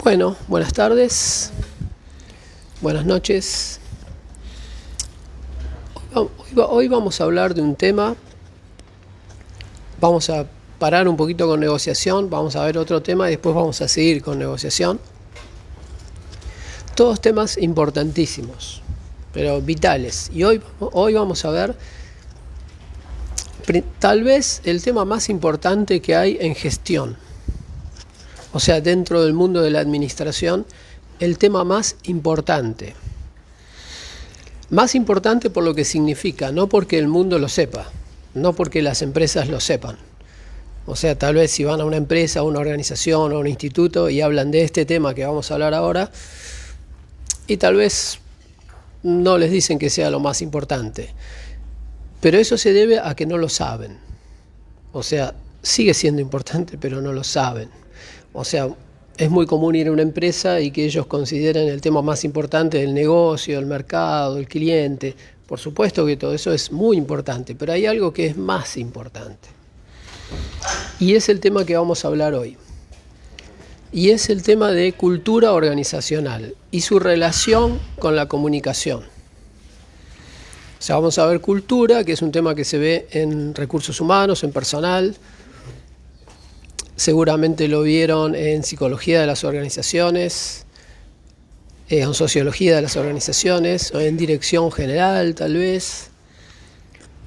Bueno, buenas tardes, buenas noches. Hoy vamos a hablar de un tema, vamos a parar un poquito con negociación, vamos a ver otro tema y después vamos a seguir con negociación. Todos temas importantísimos, pero vitales. Y hoy vamos a ver tal vez el tema más importante que hay en gestión. O sea, dentro del mundo de la administración, el tema más importante. Más importante por lo que significa, no porque el mundo lo sepa, no porque las empresas lo sepan. O sea, tal vez si van a una empresa, a una organización o a un instituto y hablan de este tema que vamos a hablar ahora, y tal vez no les dicen que sea lo más importante. Pero eso se debe a que no lo saben. O sea, sigue siendo importante, pero no lo saben. O sea, es muy común ir a una empresa y que ellos consideren el tema más importante el negocio, el mercado, el cliente. Por supuesto que todo eso es muy importante, pero hay algo que es más importante. Y es el tema que vamos a hablar hoy. Y es el tema de cultura organizacional y su relación con la comunicación. O sea, vamos a ver cultura, que es un tema que se ve en recursos humanos, en personal. Seguramente lo vieron en psicología de las organizaciones, en sociología de las organizaciones, o en dirección general tal vez.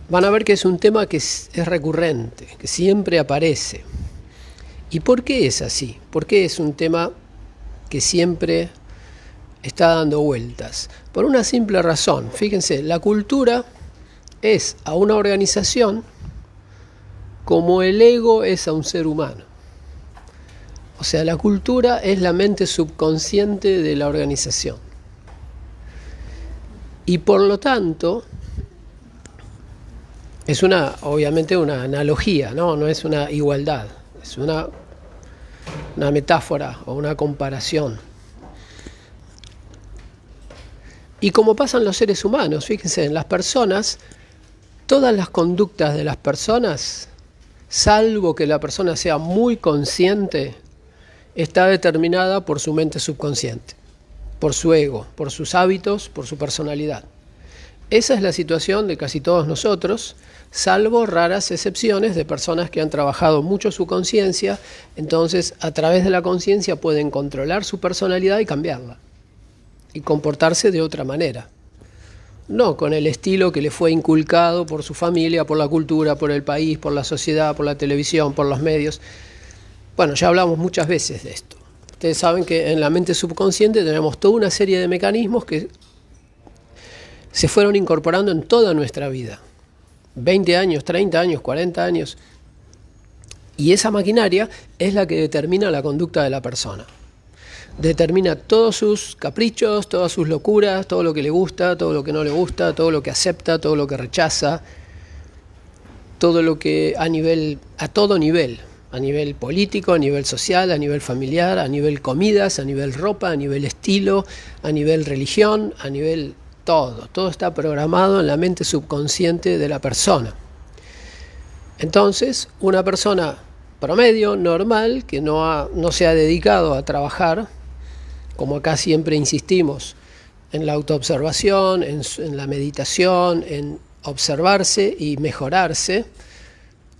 Van a ver que es un tema que es recurrente, que siempre aparece. ¿Y por qué es así? ¿Por qué es un tema que siempre está dando vueltas? Por una simple razón. Fíjense, la cultura es a una organización como el ego es a un ser humano. O sea, la cultura es la mente subconsciente de la organización. Y por lo tanto, es obviamente una analogía, no es una igualdad, es una metáfora o una comparación. Y como pasan los seres humanos, fíjense, en las personas, todas las conductas de las personas, salvo que la persona sea muy consciente, está determinada por su mente subconsciente, por su ego, por sus hábitos, por su personalidad. Esa es la situación de casi todos nosotros, salvo raras excepciones de personas que han trabajado mucho su conciencia, entonces a través de la conciencia pueden controlar su personalidad y cambiarla, y comportarse de otra manera. No con el estilo que le fue inculcado por su familia, por la cultura, por el país, por la sociedad, por la televisión, por los medios. Bueno, ya hablamos muchas veces de esto. Ustedes saben que en la mente subconsciente tenemos toda una serie de mecanismos que se fueron incorporando en toda nuestra vida. 20 años, 30 años, 40 años. Y esa maquinaria es la que determina la conducta de la persona. Determina todos sus caprichos, todas sus locuras, todo lo que le gusta, todo lo que no le gusta, todo lo que acepta, todo lo que rechaza, todo lo que a todo nivel. A nivel político, a nivel social, a nivel familiar, a nivel comidas, a nivel ropa, a nivel estilo, a nivel religión, a nivel todo. Todo está programado en la mente subconsciente de la persona. Entonces, una persona promedio, normal, que no se ha dedicado a trabajar, como acá siempre insistimos, en la autoobservación, en la meditación, en observarse y mejorarse.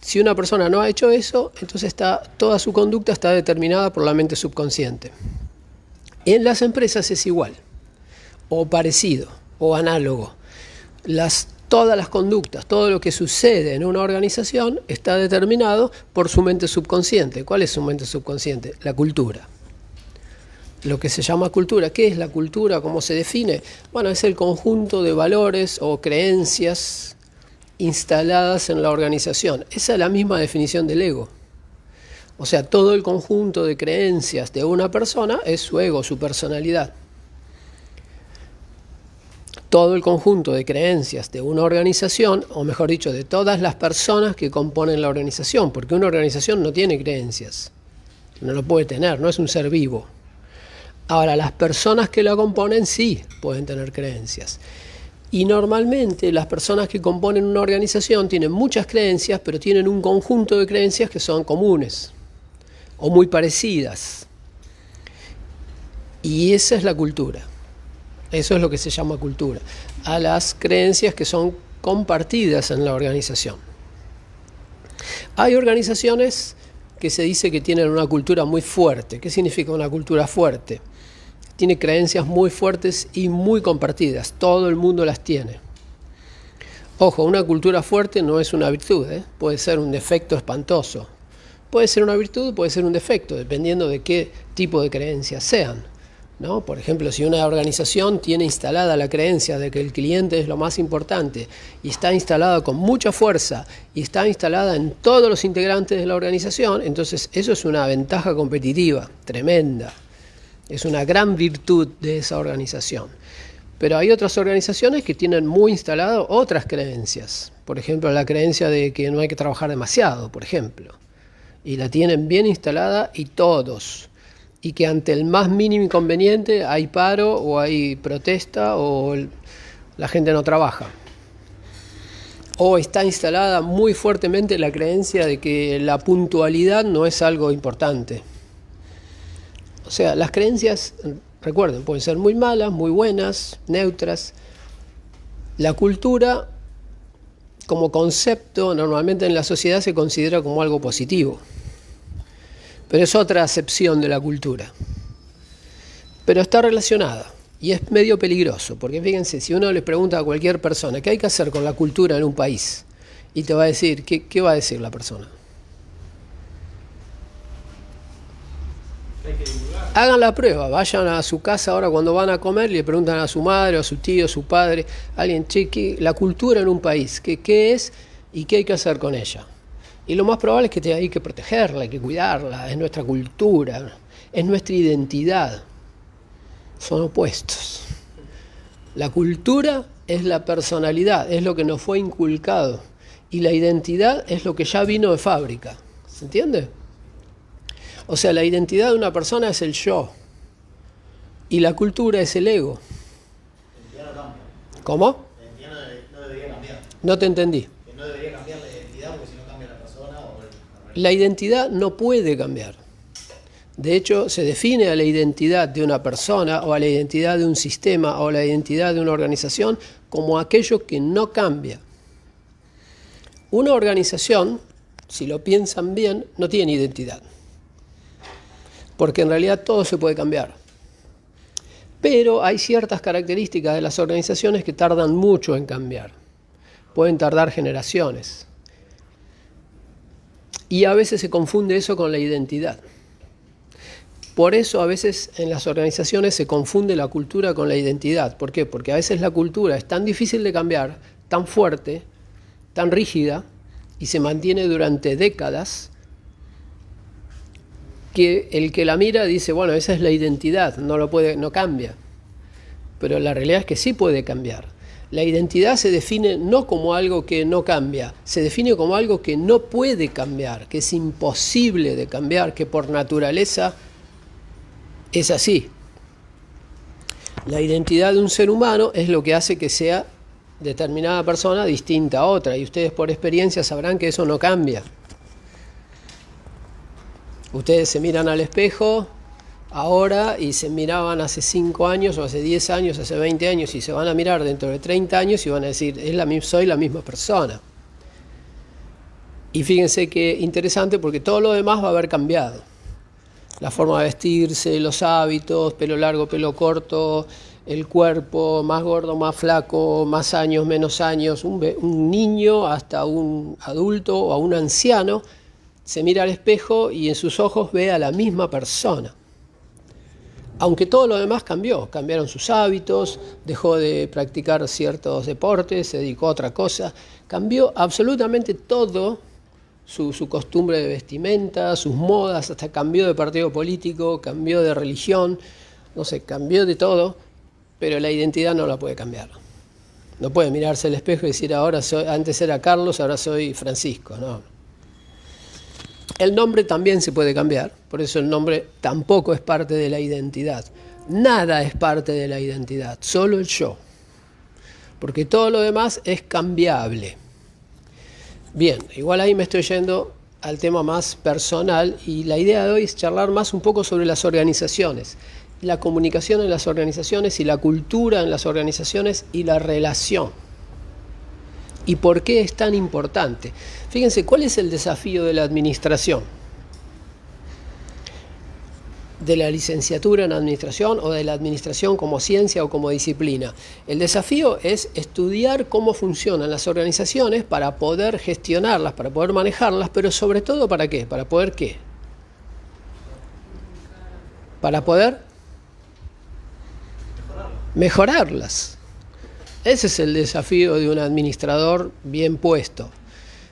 Si una persona no ha hecho eso, entonces toda su conducta está determinada por la mente subconsciente. En las empresas es igual, o parecido, o análogo. Todas las conductas, todo lo que sucede en una organización está determinado por su mente subconsciente. ¿Cuál es su mente subconsciente? La cultura. Lo que se llama cultura. ¿Qué es la cultura? ¿Cómo se define? Bueno, es el conjunto de valores o creencias instaladas en la organización. Esa es la misma definición del ego. O sea, todo el conjunto de creencias de una persona es su ego, su personalidad. Todo el conjunto de creencias de una organización, o mejor dicho, de todas las personas que componen la organización, porque una organización no tiene creencias, no lo puede tener, no es un ser vivo. Ahora, las personas que la componen sí pueden tener creencias. Y normalmente las personas que componen una organización tienen muchas creencias, pero tienen un conjunto de creencias que son comunes o muy parecidas. Y esa es la cultura. Eso es lo que se llama cultura. A las creencias que son compartidas en la organización. Hay organizaciones que se dice que tienen una cultura muy fuerte. ¿Qué significa una cultura fuerte? Tiene creencias muy fuertes y muy compartidas. Todo el mundo las tiene. Ojo, una cultura fuerte no es una virtud, ¿eh? Puede ser un defecto espantoso. Puede ser una virtud, puede ser un defecto, dependiendo de qué tipo de creencias sean, ¿no? Por ejemplo, si una organización tiene instalada la creencia de que el cliente es lo más importante y está instalada con mucha fuerza y está instalada en todos los integrantes de la organización, entonces eso es una ventaja competitiva tremenda. Es una gran virtud de esa organización. Pero hay otras organizaciones que tienen muy instalado otras creencias. Por ejemplo, la creencia de que no hay que trabajar demasiado, por ejemplo. Y la tienen bien instalada y todos. Y que ante el más mínimo inconveniente hay paro o hay protesta o la gente no trabaja. O está instalada muy fuertemente la creencia de que la puntualidad no es algo importante. O sea, las creencias, recuerden, pueden ser muy malas, muy buenas, neutras. La cultura, como concepto, normalmente en la sociedad se considera como algo positivo. Pero es otra acepción de la cultura. Pero está relacionada y es medio peligroso, porque fíjense, si uno le pregunta a cualquier persona qué hay que hacer con la cultura en un país, y te va a decir, ¿qué va a decir la persona? Hagan la prueba, vayan a su casa ahora cuando van a comer y le preguntan a su madre, o a su tío, a su padre, a alguien, la cultura en un país, ¿qué es y qué hay que hacer con ella? Y lo más probable es que hay que protegerla, hay que cuidarla, es nuestra cultura, es nuestra identidad. Son opuestos. La cultura es la personalidad, es lo que nos fue inculcado. Y la identidad es lo que ya vino de fábrica. ¿Se entiende? O sea, la identidad de una persona es el yo. Y la cultura es el ego. La identidad no cambia. ¿Cómo? La identidad no debería cambiar. No te entendí. Que no debería cambiar la identidad porque si no cambia la persona o La identidad no puede cambiar. De hecho, se define a la identidad de una persona o a la identidad de un sistema o a la identidad de una organización como aquello que no cambia. Una organización, si lo piensan bien, no tiene identidad. Porque en realidad todo se puede cambiar. Pero hay ciertas características de las organizaciones que tardan mucho en cambiar. Pueden tardar generaciones. Y a veces se confunde eso con la identidad. Por eso a veces en las organizaciones se confunde la cultura con la identidad. ¿Por qué? Porque a veces la cultura es tan difícil de cambiar, tan fuerte, tan rígida, y se mantiene durante décadas, que el que la mira dice, bueno, esa es la identidad, no cambia. Pero la realidad es que sí puede cambiar. La identidad se define no como algo que no cambia, se define como algo que no puede cambiar, que es imposible de cambiar, que por naturaleza es así. La identidad de un ser humano es lo que hace que sea determinada persona distinta a otra, y ustedes por experiencia sabrán que eso no cambia. Ustedes se miran al espejo ahora y se miraban hace 5 años o hace 10 años, hace 20 años, y se van a mirar dentro de 30 años y van a decir, soy la misma persona. Y fíjense que interesante, porque todo lo demás va a haber cambiado. La forma de vestirse, los hábitos, pelo largo, pelo corto, el cuerpo, más gordo, más flaco, más años, menos años, un niño hasta un adulto o a un anciano, se mira al espejo y en sus ojos ve a la misma persona. Aunque todo lo demás cambiaron sus hábitos, dejó de practicar ciertos deportes, se dedicó a otra cosa, cambió absolutamente todo, su costumbre de vestimenta, sus modas, hasta cambió de partido político, cambió de religión, no sé, cambió de todo, pero la identidad no la puede cambiar. No puede mirarse al espejo y decir, antes era Carlos, ahora soy Francisco, no. El nombre también se puede cambiar, por eso el nombre tampoco es parte de la identidad. Nada es parte de la identidad, solo el yo. Porque todo lo demás es cambiable. Bien, igual ahí me estoy yendo al tema más personal y la idea de hoy es charlar más un poco sobre las organizaciones. la comunicación en las organizaciones y la cultura en las organizaciones y la relación. ¿Y por qué es tan importante? Fíjense, ¿cuál es el desafío de la administración? De la licenciatura en administración o de la administración como ciencia o como disciplina. El desafío es estudiar cómo funcionan las organizaciones para poder gestionarlas, para poder manejarlas, pero sobre todo ¿para qué? ¿Para poder qué? Para poder mejorarlas. Ese es el desafío de un administrador bien puesto.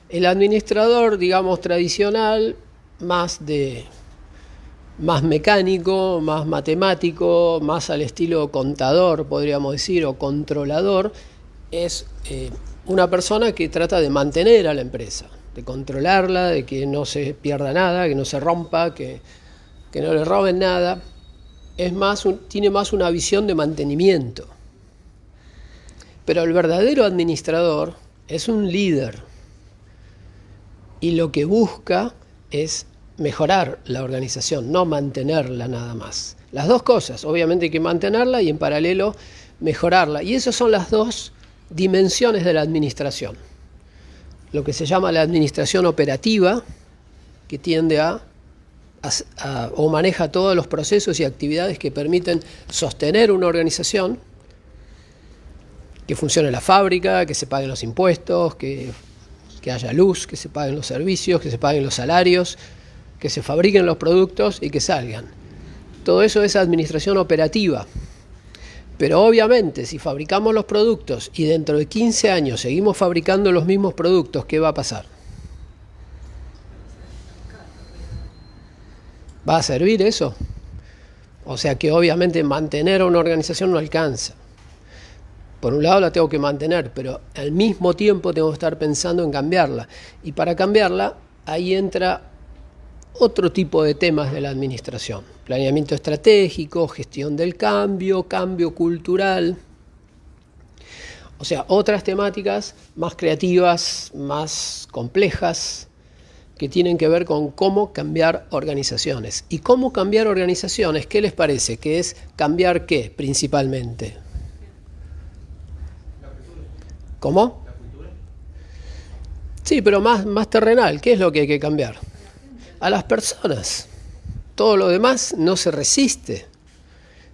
El administrador, digamos, tradicional, más mecánico, más matemático, más al estilo contador, podríamos decir, o controlador, es una persona que trata de mantener a la empresa, de controlarla, de que no se pierda nada, que no se rompa, que no le roben nada. Tiene más una visión de mantenimiento. Pero el verdadero administrador es un líder y lo que busca es mejorar la organización, no mantenerla nada más. Las dos cosas, obviamente hay que mantenerla y en paralelo mejorarla. Y esas son las dos dimensiones de la administración. Lo que se llama la administración operativa, que tiende o maneja todos los procesos y actividades que permiten sostener una organización, que funcione la fábrica, que se paguen los impuestos, que haya luz, que se paguen los servicios, que se paguen los salarios, que se fabriquen los productos y que salgan. Todo eso es administración operativa. Pero obviamente, si fabricamos los productos y dentro de 15 años seguimos fabricando los mismos productos, ¿qué va a pasar? ¿Va a servir eso? O sea que obviamente mantener a una organización no alcanza. Por un lado la tengo que mantener, pero al mismo tiempo tengo que estar pensando en cambiarla. Y para cambiarla, ahí entra otro tipo de temas de la administración. Planeamiento estratégico, gestión del cambio, cambio cultural. O sea, otras temáticas más creativas, más complejas, que tienen que ver con cómo cambiar organizaciones. ¿Y cómo cambiar organizaciones? ¿Qué les parece? ¿Que es cambiar qué principalmente? ¿Cómo? Sí, pero más terrenal. ¿Qué es lo que hay que cambiar? A las personas. Todo lo demás no se resiste.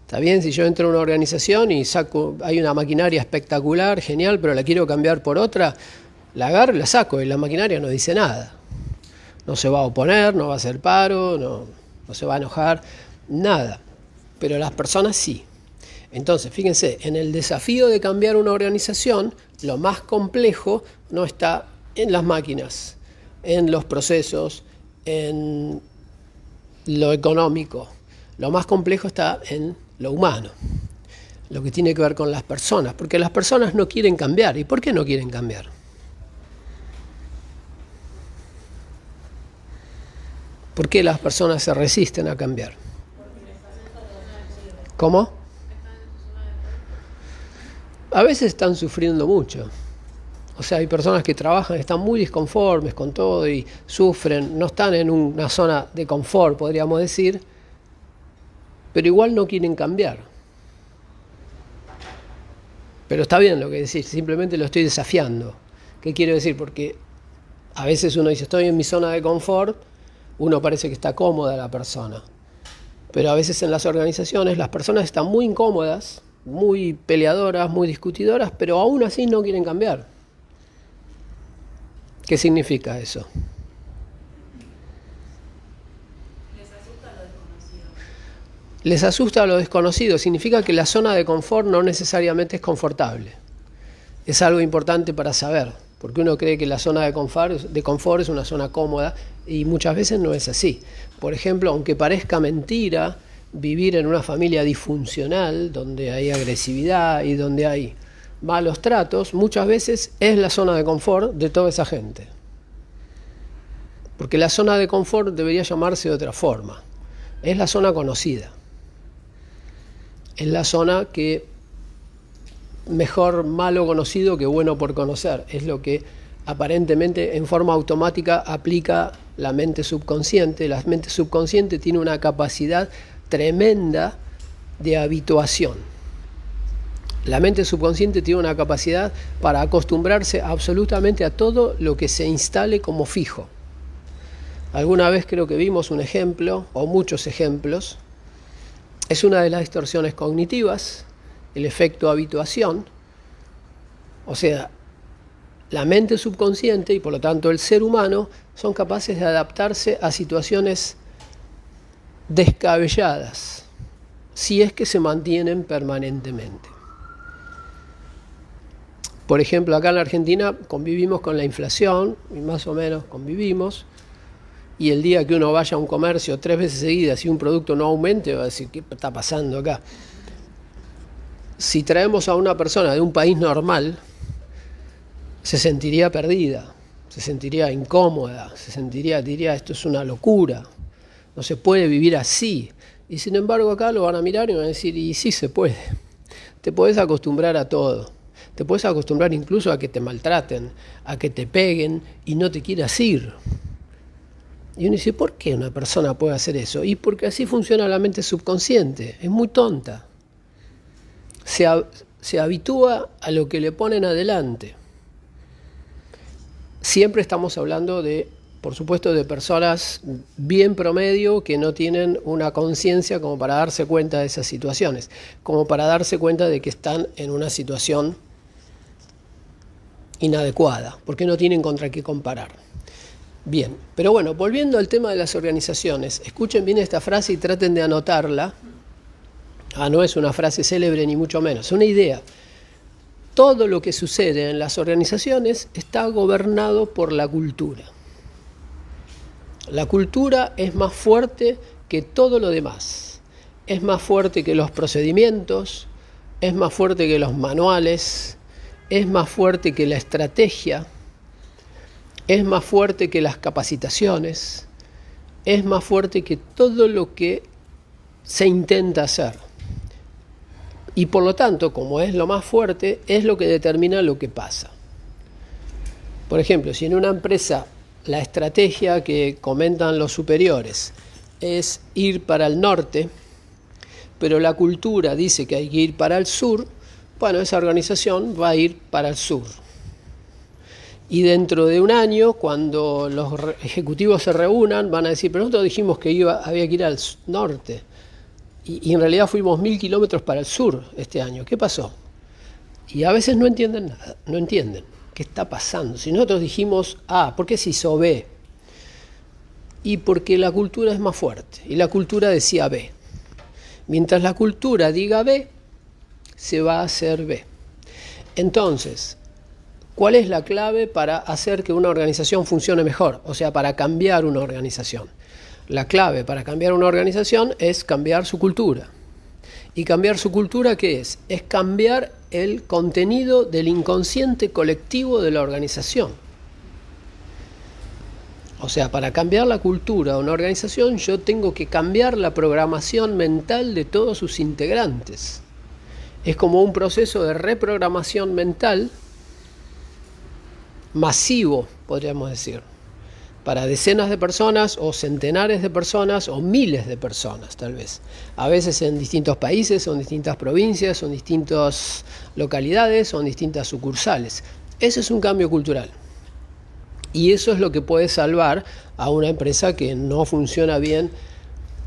Está bien, si yo entro a una organización y hay una maquinaria espectacular, genial, pero la quiero cambiar por otra, la agarro y la saco y la maquinaria no dice nada. No se va a oponer, no va a hacer paro, no se va a enojar, nada. Pero las personas sí. Entonces, fíjense, en el desafío de cambiar una organización, lo más complejo no está en las máquinas, en los procesos, en lo económico. Lo más complejo está en lo humano, lo que tiene que ver con las personas, porque las personas no quieren cambiar. ¿Y por qué no quieren cambiar? ¿Por qué las personas se resisten a cambiar? ¿Cómo? A veces están sufriendo mucho. O sea, hay personas que trabajan, están muy disconformes con todo y sufren, no están en una zona de confort, podríamos decir, pero igual no quieren cambiar. Pero está bien lo que decís, simplemente lo estoy desafiando. ¿Qué quiero decir? Porque a veces uno dice, estoy en mi zona de confort, uno parece que está cómoda la persona. Pero a veces en las organizaciones las personas están muy incómodas, muy peleadoras, muy discutidoras, pero aún así no quieren cambiar. ¿Qué significa eso? Les asusta lo desconocido. Significa que la zona de confort no necesariamente es confortable. Es algo importante para saber, porque uno cree que la zona de confort es una zona cómoda y muchas veces no es así. Por ejemplo, aunque parezca mentira, vivir en una familia disfuncional, donde hay agresividad y donde hay malos tratos, muchas veces es la zona de confort de toda esa gente. Porque la zona de confort debería llamarse de otra forma. Es la zona conocida. Es la zona que mejor malo conocido que bueno por conocer. Es lo que aparentemente en forma automática aplica la mente subconsciente. La mente subconsciente tiene una capacidad tremenda de habituación. La mente subconsciente tiene una capacidad para acostumbrarse absolutamente a todo lo que se instale como fijo. Alguna vez creo que vimos un ejemplo, o muchos ejemplos. Es una de las distorsiones cognitivas, el efecto habituación. O sea, la mente subconsciente y por lo tanto el ser humano son capaces de adaptarse a situaciones descabelladas, si es que se mantienen permanentemente. Por ejemplo, acá en la Argentina convivimos con la inflación, y más o menos convivimos, y el día que uno vaya a un comercio 3 veces seguidas y un producto no aumente, va a decir, ¿qué está pasando acá? Si traemos a una persona de un país normal, se sentiría perdida, se sentiría incómoda, diría, esto es una locura, no se puede vivir así. Y sin embargo acá lo van a mirar y van a decir, y sí se puede. Te podés acostumbrar a todo. Te podés acostumbrar incluso a que te maltraten, a que te peguen y no te quieras ir. Y uno dice, ¿por qué una persona puede hacer eso? Y porque así funciona la mente subconsciente, es muy tonta. Se habitúa a lo que le ponen adelante. Siempre estamos hablando de, por supuesto, de personas bien promedio que no tienen una conciencia como para darse cuenta de esas situaciones, como para darse cuenta de que están en una situación inadecuada, porque no tienen contra qué comparar. Bien, pero bueno, volviendo al tema de las organizaciones, escuchen bien esta frase y traten de anotarla. No es una frase célebre ni mucho menos, es una idea. Todo lo que sucede en las organizaciones está gobernado por la cultura. La cultura es más fuerte que todo lo demás. Es más fuerte que los procedimientos, es más fuerte que los manuales, es más fuerte que la estrategia, es más fuerte que las capacitaciones, es más fuerte que todo lo que se intenta hacer. Y por lo tanto, como es lo más fuerte, es lo que determina lo que pasa. Por ejemplo, si en una empresa la estrategia que comentan los superiores es ir para el norte, pero la cultura dice que hay que ir para el sur, bueno, esa organización va a ir para el sur. Y dentro de un año, cuando los ejecutivos se reúnan, van a decir, pero nosotros dijimos que había que ir al norte. Y en realidad fuimos 1000 kilómetros para el sur este año. ¿Qué pasó? Y a veces no entienden nada, no entienden qué está pasando. Si nosotros dijimos A, ¿por qué se hizo B? Y porque la cultura es más fuerte. Y la cultura decía B. Mientras la cultura diga B, se va a hacer B. Entonces, ¿cuál es la clave para hacer que una organización funcione mejor? O sea, para cambiar una organización. La clave para cambiar una organización es cambiar su cultura. ¿Y cambiar su cultura qué es? Es cambiar el contenido del inconsciente colectivo de la organización. O sea, para cambiar la cultura de una organización yo tengo que cambiar la programación mental de todos sus integrantes. Es como un proceso de reprogramación mental masivo, podríamos decir, para decenas de personas o centenares de personas o miles de personas tal vez. A veces en distintos países, o en distintas provincias, o en distintas localidades, o en distintas sucursales. Ese es un cambio cultural. Y eso es lo que puede salvar a una empresa que no funciona bien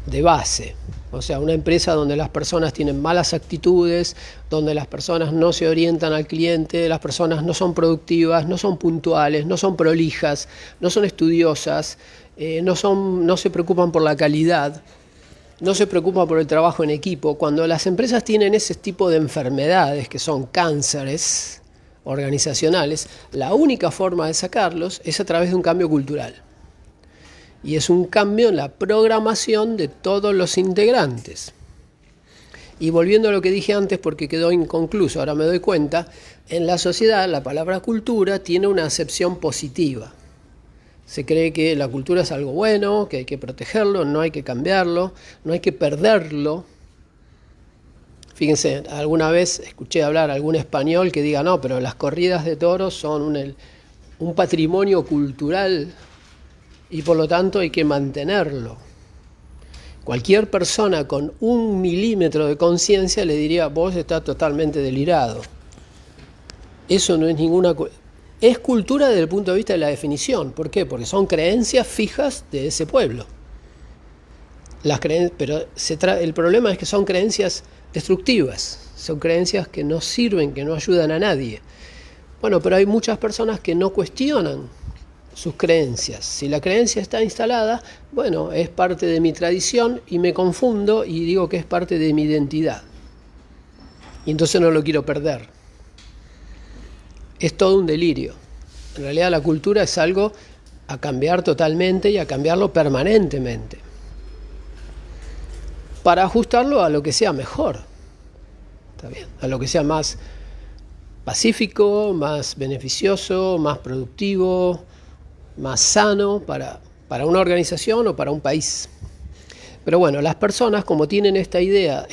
de base. O sea, una empresa donde las personas tienen malas actitudes, donde las personas no se orientan al cliente, las personas no son productivas, no son puntuales, no son prolijas, no son estudiosas, no se preocupan por la calidad, no se preocupan por el trabajo en equipo. Cuando las empresas tienen ese tipo de enfermedades que son cánceres organizacionales, la única forma de sacarlos es a través de un cambio cultural. Y es un cambio en la programación de todos los integrantes. Y volviendo a lo que dije antes, porque quedó inconcluso, ahora me doy cuenta, en la sociedad la palabra cultura tiene una acepción positiva. Se cree que la cultura es algo bueno, que hay que protegerlo, no hay que cambiarlo, no hay que perderlo. Fíjense, alguna vez escuché hablar a algún español que diga, no, pero las corridas de toros son un patrimonio cultural y por lo tanto hay que mantenerlo. Cualquier persona con 1 milímetro de conciencia le diría, vos estás totalmente delirado. Eso no es ninguna... Es cultura desde el punto de vista de la definición. ¿Por qué? Porque son creencias fijas de ese pueblo. Pero el problema es que son creencias destructivas. Son creencias que no sirven, que no ayudan a nadie. Bueno, pero hay muchas personas que no cuestionan sus creencias. Si la creencia está instalada, bueno, es parte de mi tradición y me confundo y digo que es parte de mi identidad. Y entonces no lo quiero perder. Es todo un delirio. En realidad la cultura es algo a cambiar totalmente y a cambiarlo permanentemente, para ajustarlo a lo que sea mejor. ¿Está bien? A lo que sea más pacífico, más beneficioso, más productivo, más sano para una organización o para un país. Pero bueno, las personas, como tienen esta idea,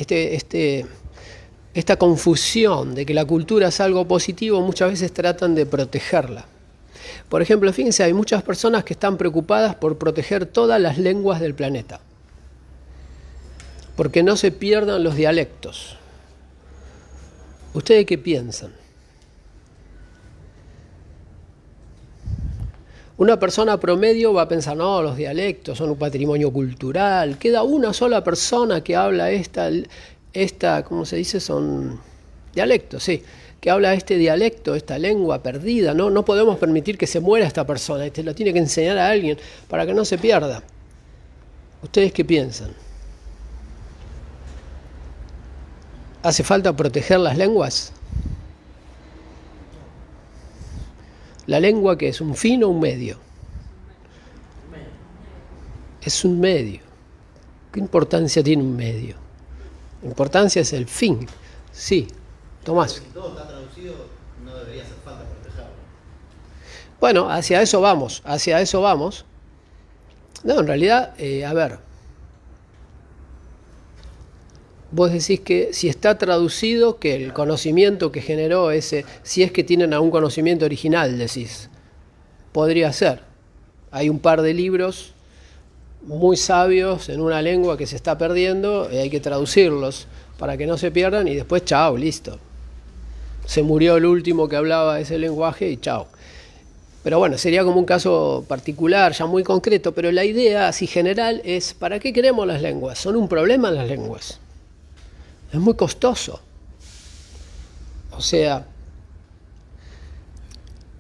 esta confusión de que la cultura es algo positivo, muchas veces tratan de protegerla. Por ejemplo, fíjense, hay muchas personas que están preocupadas por proteger todas las lenguas del planeta, porque no se pierdan los dialectos. ¿Ustedes qué piensan? Una persona promedio va a pensar, no, los dialectos son un patrimonio cultural. Queda una sola persona que habla ¿cómo se dice? Son dialectos, sí. Que habla este dialecto, esta lengua perdida. No podemos permitir que se muera esta persona. La tiene que enseñar a alguien para que no se pierda. ¿Ustedes qué piensan? ¿Hace falta proteger las lenguas? ¿La lengua qué es? ¿Un fin o un medio? Es un medio. ¿Qué importancia tiene un medio? La importancia es el fin. Sí, Tomás. Si todo está traducido, no debería hacer falta protegerlo. Bueno, hacia eso vamos. No, en realidad, a ver. Vos decís que si está traducido, que el conocimiento que generó ese, si es que tienen algún conocimiento original, decís, podría ser. Hay un par de libros muy sabios en una lengua que se está perdiendo y hay que traducirlos para que no se pierdan y después chao, listo. Se murió el último que hablaba ese lenguaje y chao. Pero bueno, sería como un caso particular, ya muy concreto, pero la idea así general es, ¿para qué queremos las lenguas? Son un problema las lenguas. Es muy costoso. O sea,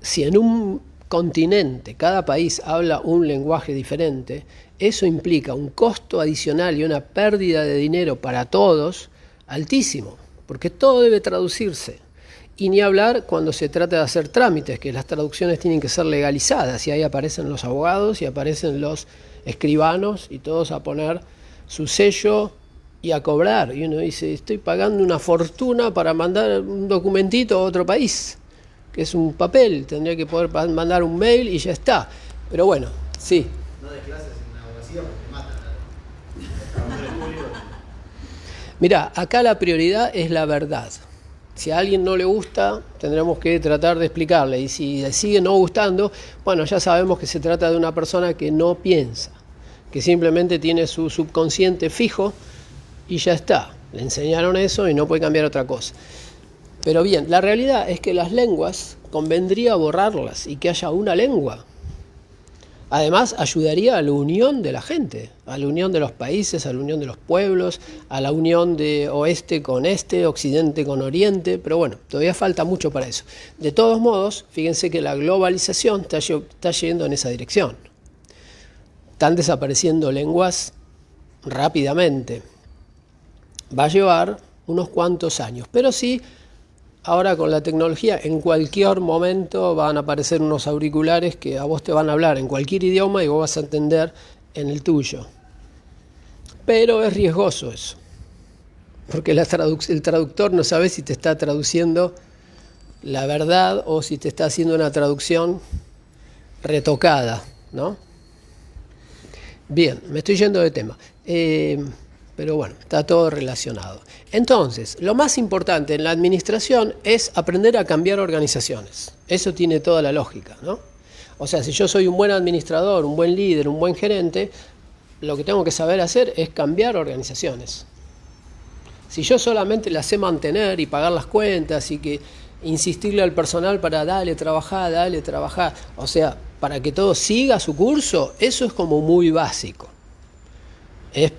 si en un continente cada país habla un lenguaje diferente, eso implica un costo adicional y una pérdida de dinero para todos altísimo, porque todo debe traducirse. Y ni hablar cuando se trata de hacer trámites, que las traducciones tienen que ser legalizadas, y ahí aparecen los abogados y aparecen los escribanos y todos a poner su sello y a cobrar. Y uno dice, estoy pagando una fortuna para mandar un documentito a otro país, que es un papel, tendría que poder mandar un mail y ya está. Pero bueno, sí. No des clases en la abogacía porque matan a Mirá, acá la prioridad es la verdad. Si a alguien no le gusta, tendremos que tratar de explicarle. Y si le sigue no gustando, bueno, ya sabemos que se trata de una persona que no piensa, que simplemente tiene su subconsciente fijo y ya está. Le enseñaron eso y no puede cambiar otra cosa. Pero bien, la realidad es que las lenguas convendría borrarlas y que haya una lengua. Además, ayudaría a la unión de la gente, a la unión de los países, a la unión de los pueblos, a la unión de oeste con este, occidente con oriente, pero bueno, todavía falta mucho para eso. De todos modos, fíjense que la globalización está yendo en esa dirección. Están desapareciendo lenguas rápidamente. Va a llevar unos cuantos años, pero sí, ahora con la tecnología, en cualquier momento van a aparecer unos auriculares que a vos te van a hablar en cualquier idioma y vos vas a entender en el tuyo. Pero es riesgoso eso, porque el traductor no sabe si te está traduciendo la verdad o si te está haciendo una traducción retocada, ¿no? Bien, me estoy yendo de tema. Pero bueno, está todo relacionado. Entonces, lo más importante en la administración es aprender a cambiar organizaciones. Eso tiene toda la lógica, ¿no? O sea, si yo soy un buen administrador, un buen líder, un buen gerente, lo que tengo que saber hacer es cambiar organizaciones. Si yo solamente las sé mantener y pagar las cuentas y que insistirle al personal para dale, trabajar, o sea, para que todo siga su curso, eso es como muy básico. Es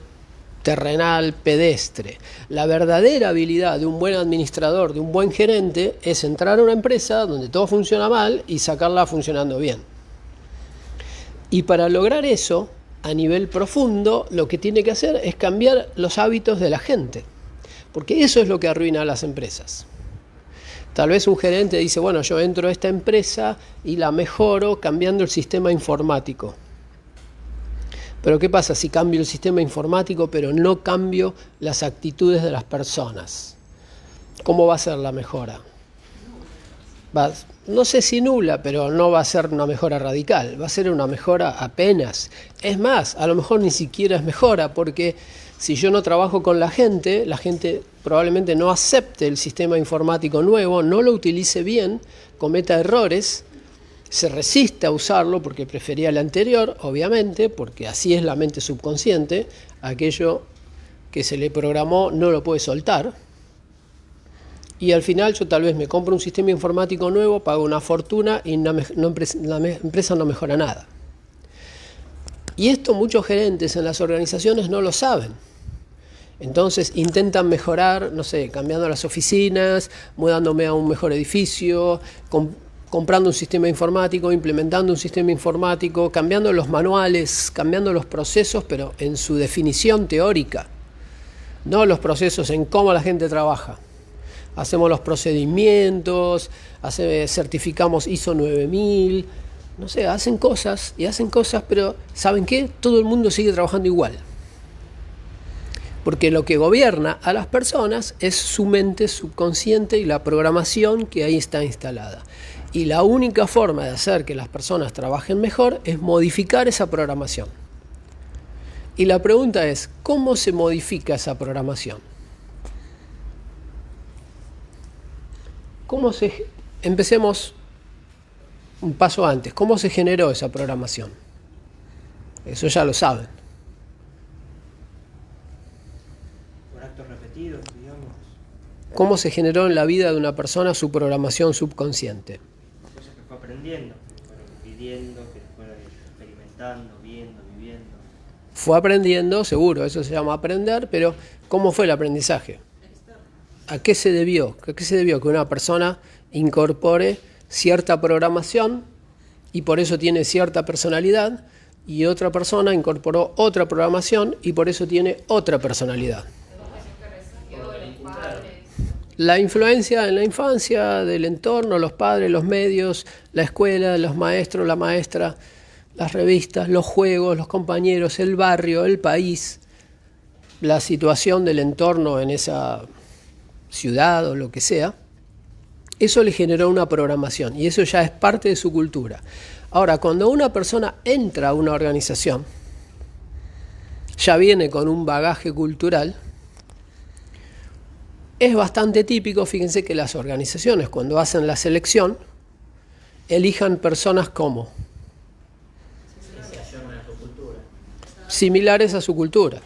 terrenal, pedestre. La verdadera habilidad de un buen administrador, de un buen gerente, es entrar a una empresa donde todo funciona mal y sacarla funcionando bien. Y para lograr eso, a nivel profundo, lo que tiene que hacer es cambiar los hábitos de la gente, porque eso es lo que arruina a las empresas. Tal vez un gerente dice, bueno, yo entro a esta empresa y la mejoro cambiando el sistema informático. Pero ¿qué pasa si cambio el sistema informático pero no cambio las actitudes de las personas? ¿Cómo va a ser la mejora? No sé si nula, pero no va a ser una mejora radical, va a ser una mejora apenas. Es más, a lo mejor ni siquiera es mejora, porque si yo no trabajo con la gente probablemente no acepte el sistema informático nuevo, no lo utilice bien, cometa errores, se resiste a usarlo porque prefería el anterior, obviamente, porque así es la mente subconsciente, aquello que se le programó no lo puede soltar. Y al final yo tal vez me compro un sistema informático nuevo, pago una fortuna y la empresa no mejora nada. Y esto muchos gerentes en las organizaciones no lo saben. Entonces intentan mejorar, no sé, cambiando las oficinas, mudándome a un mejor edificio, comprando un sistema informático, implementando un sistema informático, cambiando los manuales, cambiando los procesos, pero en su definición teórica, no los procesos en cómo la gente trabaja. Hacemos los procedimientos, certificamos ISO 9000, no sé, hacen cosas, pero ¿saben qué? Todo el mundo sigue trabajando igual. Porque lo que gobierna a las personas es su mente subconsciente y la programación que ahí está instalada. Y la única forma de hacer que las personas trabajen mejor es modificar esa programación. Y la pregunta es, ¿cómo se modifica esa programación? Empecemos un paso antes. ¿Cómo se generó esa programación? Eso ya lo saben. Por actos repetidos, digamos. ¿Cómo se generó en la vida de una persona su programación subconsciente? Cosas que fue aprendiendo, que fueron pidiendo, que fueron experimentando, viendo, viviendo. Fue aprendiendo, seguro, eso se llama aprender, pero ¿cómo fue el aprendizaje? ¿A qué se debió? ¿A qué se debió que una persona incorpore cierta programación y por eso tiene cierta personalidad y otra persona incorporó otra programación y por eso tiene otra personalidad? La influencia en la infancia, del entorno, los padres, los medios, la escuela, los maestros, la maestra, las revistas, los juegos, los compañeros, el barrio, el país, la situación del entorno en esa ciudad o lo que sea, eso le generó una programación y eso ya es parte de su cultura. Ahora, cuando una persona entra a una organización, ya viene con un bagaje cultural. Es bastante típico, fíjense que las organizaciones cuando hacen la selección, elijan personas como similares a su cultura.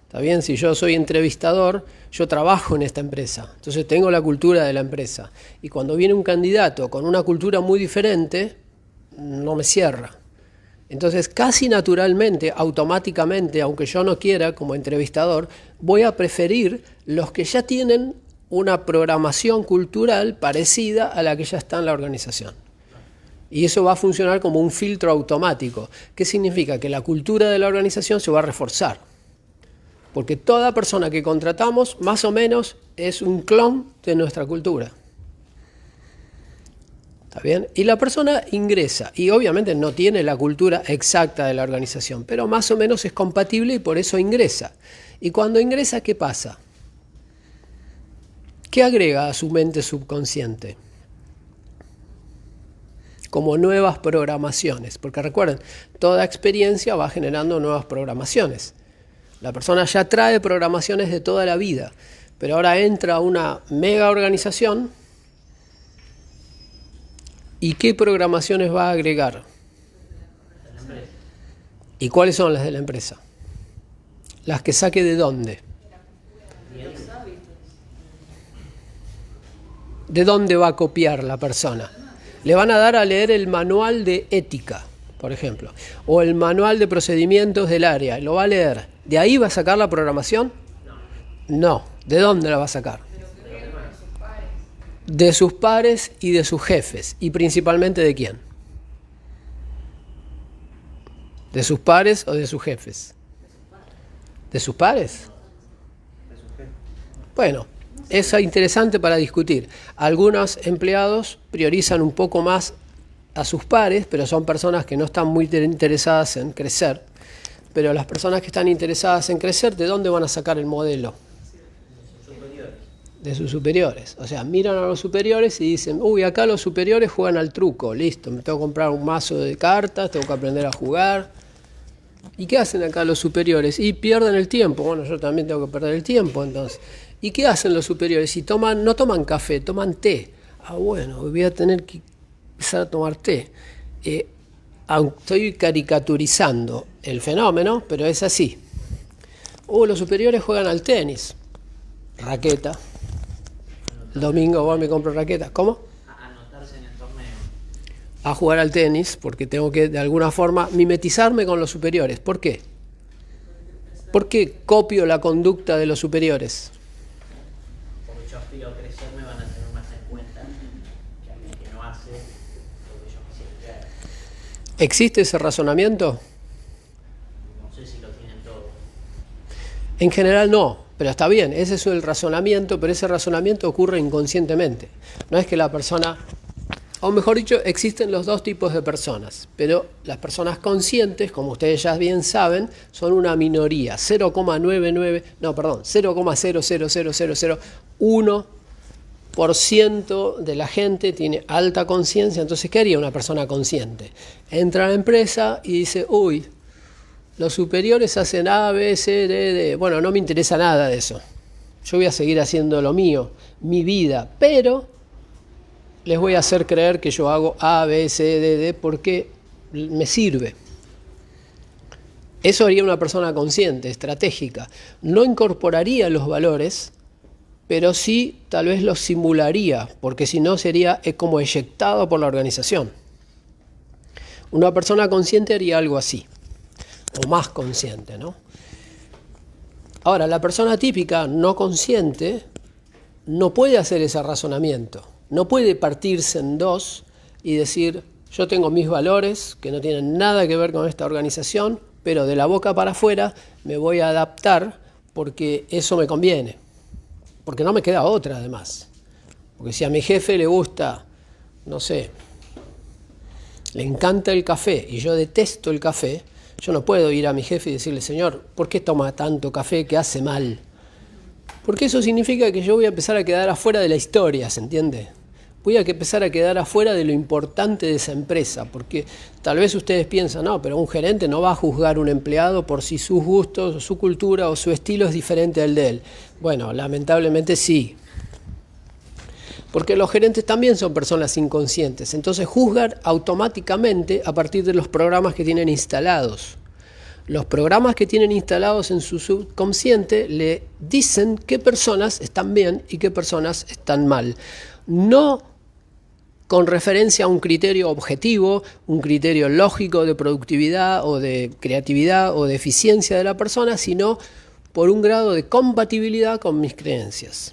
Está bien, si yo soy entrevistador, yo trabajo en esta empresa, entonces tengo la cultura de la empresa. Y cuando viene un candidato con una cultura muy diferente, no me cierra. Entonces, casi naturalmente, automáticamente, aunque yo no quiera como entrevistador, voy a preferir los que ya tienen una programación cultural parecida a la que ya está en la organización. Y eso va a funcionar como un filtro automático. ¿Qué significa? Que la cultura de la organización se va a reforzar. Porque toda persona que contratamos, más o menos, es un clon de nuestra cultura. ¿Está bien? Y la persona ingresa, y obviamente no tiene la cultura exacta de la organización, pero más o menos es compatible y por eso ingresa. Y cuando ingresa, ¿qué pasa? ¿Qué agrega a su mente subconsciente? Como nuevas programaciones, porque recuerden, toda experiencia va generando nuevas programaciones. La persona ya trae programaciones de toda la vida, pero ahora entra a una mega organización y ¿qué programaciones va a agregar? ¿Y cuáles son las de la empresa? Las que saque de dónde. ¿De dónde va a copiar la persona? Le van a dar a leer el manual de ética, por ejemplo, o el manual de procedimientos del área. Lo va a leer. ¿De ahí va a sacar la programación? No. ¿De dónde la va a sacar? De sus pares y de sus jefes. ¿Y principalmente de quién? ¿De sus pares o de sus jefes? ¿De sus pares? Bueno, es interesante para discutir. Algunos empleados priorizan un poco más a sus pares, pero son personas que no están muy interesadas en crecer. Pero las personas que están interesadas en crecer, ¿de dónde van a sacar el modelo? De sus superiores. O sea, miran a los superiores y dicen, uy, acá los superiores juegan al truco, listo, me tengo que comprar un mazo de cartas, tengo que aprender a jugar. ¿Y qué hacen acá los superiores? Y pierden el tiempo. Bueno, yo también tengo que perder el tiempo, entonces. ¿Y qué hacen los superiores? Si no toman café, toman té. Ah, bueno, voy a tener que empezar a tomar té. Estoy caricaturizando el fenómeno, pero es así. Los superiores juegan al tenis. Raqueta. El domingo voy me compro raqueta. ¿Cómo? Anotarse en el torneo. A jugar al tenis, porque tengo que de alguna forma mimetizarme con los superiores. ¿Por qué? ¿Por qué copio la conducta de los superiores? Porque yo aspiro a crecer, me van a tener más en cuenta que alguien que no hace lo que yo quisiera que haga. ¿Existe ese razonamiento? No sé si lo tienen todos. En general no. Pero está bien, ese es el razonamiento, pero ese razonamiento ocurre inconscientemente. No es que la persona, o mejor dicho, existen los dos tipos de personas, pero las personas conscientes, como ustedes ya bien saben, son una minoría, 0,000001% de la gente tiene alta conciencia. Entonces, ¿qué haría una persona consciente? Entra a la empresa y dice, uy, los superiores hacen A, B, C, D, D. Bueno, no me interesa nada de eso. Yo voy a seguir haciendo lo mío, mi vida, pero les voy a hacer creer que yo hago A, B, C, D, D porque me sirve. Eso haría una persona consciente, estratégica. No incorporaría los valores, pero sí tal vez los simularía, porque si no sería como eyectado por la organización. Una persona consciente haría algo así. O más consciente, ¿no? Ahora, la persona típica no consciente no puede hacer ese razonamiento, no puede partirse en dos y decir, yo tengo mis valores que no tienen nada que ver con esta organización, pero de la boca para afuera me voy a adaptar porque eso me conviene, porque no me queda otra además. Porque si a mi jefe le gusta, no sé, le encanta el café y yo detesto el café, yo no puedo ir a mi jefe y decirle, señor, ¿por qué toma tanto café que hace mal? Porque eso significa que yo voy a empezar a quedar afuera de la historia, ¿se entiende? Voy a empezar a quedar afuera de lo importante de esa empresa, porque tal vez ustedes piensan, no, pero un gerente no va a juzgar a un empleado por si sus gustos, o su cultura o su estilo es diferente al de él. Bueno, lamentablemente sí. Porque los gerentes también son personas inconscientes, entonces juzgan automáticamente a partir de los programas que tienen instalados. Los programas que tienen instalados en su subconsciente le dicen qué personas están bien y qué personas están mal. No con referencia a un criterio objetivo, un criterio lógico de productividad o de creatividad o de eficiencia de la persona, sino por un grado de compatibilidad con mis creencias.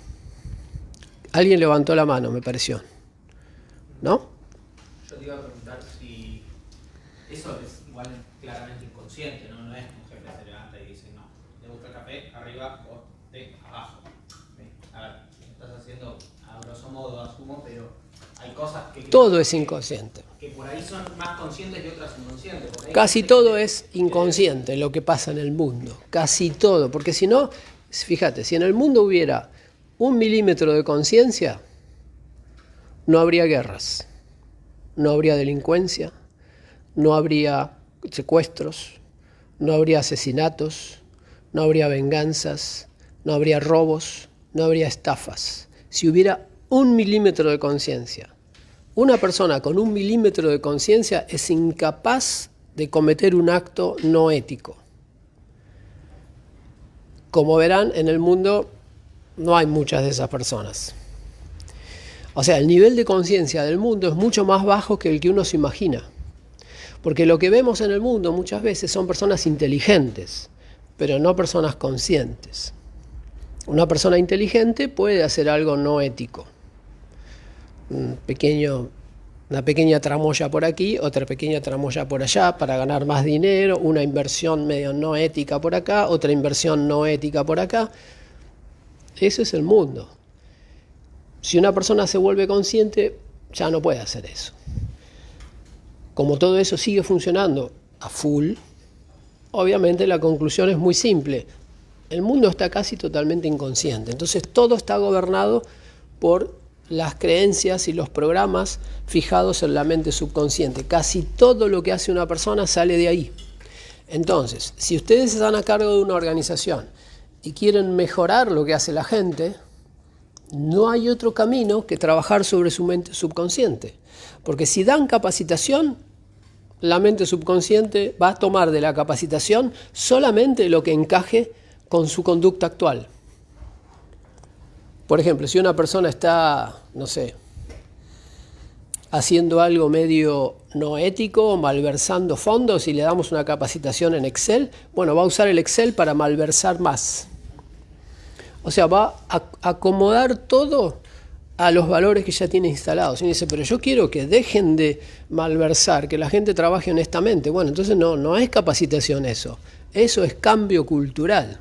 Alguien levantó la mano, me pareció. ¿No? Yo te iba a preguntar si eso es igual claramente inconsciente, ¿no? No es que un jefe se levanta y dice, no, te gusta el café, arriba, vos té, abajo. A ver, estás haciendo a grosso modo, asumo, pero hay cosas que... Todo es inconsciente. Que por ahí son más conscientes y otras inconscientes. Casi todo es inconsciente lo que pasa en el mundo. Casi todo. Porque si no, fíjate, si en el mundo hubiera 1 milímetro de conciencia, no habría guerras, no habría delincuencia, no habría secuestros, no habría asesinatos, no habría venganzas, no habría robos, no habría estafas. Si hubiera 1 milímetro de conciencia, una persona con 1 milímetro de conciencia es incapaz de cometer un acto no ético. como verán, en el mundo no hay muchas de esas personas. O sea, el nivel de conciencia del mundo es mucho más bajo que el que uno se imagina. Porque lo que vemos en el mundo muchas veces son personas inteligentes, pero no personas conscientes. Una persona inteligente puede hacer algo no ético. Una pequeña tramoya por aquí, otra pequeña tramoya por allá para ganar más dinero, una inversión medio no ética por acá, otra inversión no ética por acá. Ese es el mundo. Si una persona se vuelve consciente, ya no puede hacer eso. Como todo eso sigue funcionando a full, obviamente la conclusión es muy simple. El mundo está casi totalmente inconsciente. Entonces todo está gobernado por las creencias y los programas fijados en la mente subconsciente. Casi todo lo que hace una persona sale de ahí. Entonces, si ustedes están a cargo de una organización y quieren mejorar lo que hace la gente, no hay otro camino que trabajar sobre su mente subconsciente. Porque si dan capacitación, la mente subconsciente va a tomar de la capacitación solamente lo que encaje con su conducta actual. Por ejemplo, si una persona está, no sé, haciendo algo medio no ético, malversando fondos y le damos una capacitación en Excel, bueno, va a usar el Excel para malversar más. O sea, va a acomodar todo a los valores que ya tiene instalados. Y dice, pero yo quiero que dejen de malversar, que la gente trabaje honestamente. Bueno, entonces no es capacitación eso. Eso es cambio cultural.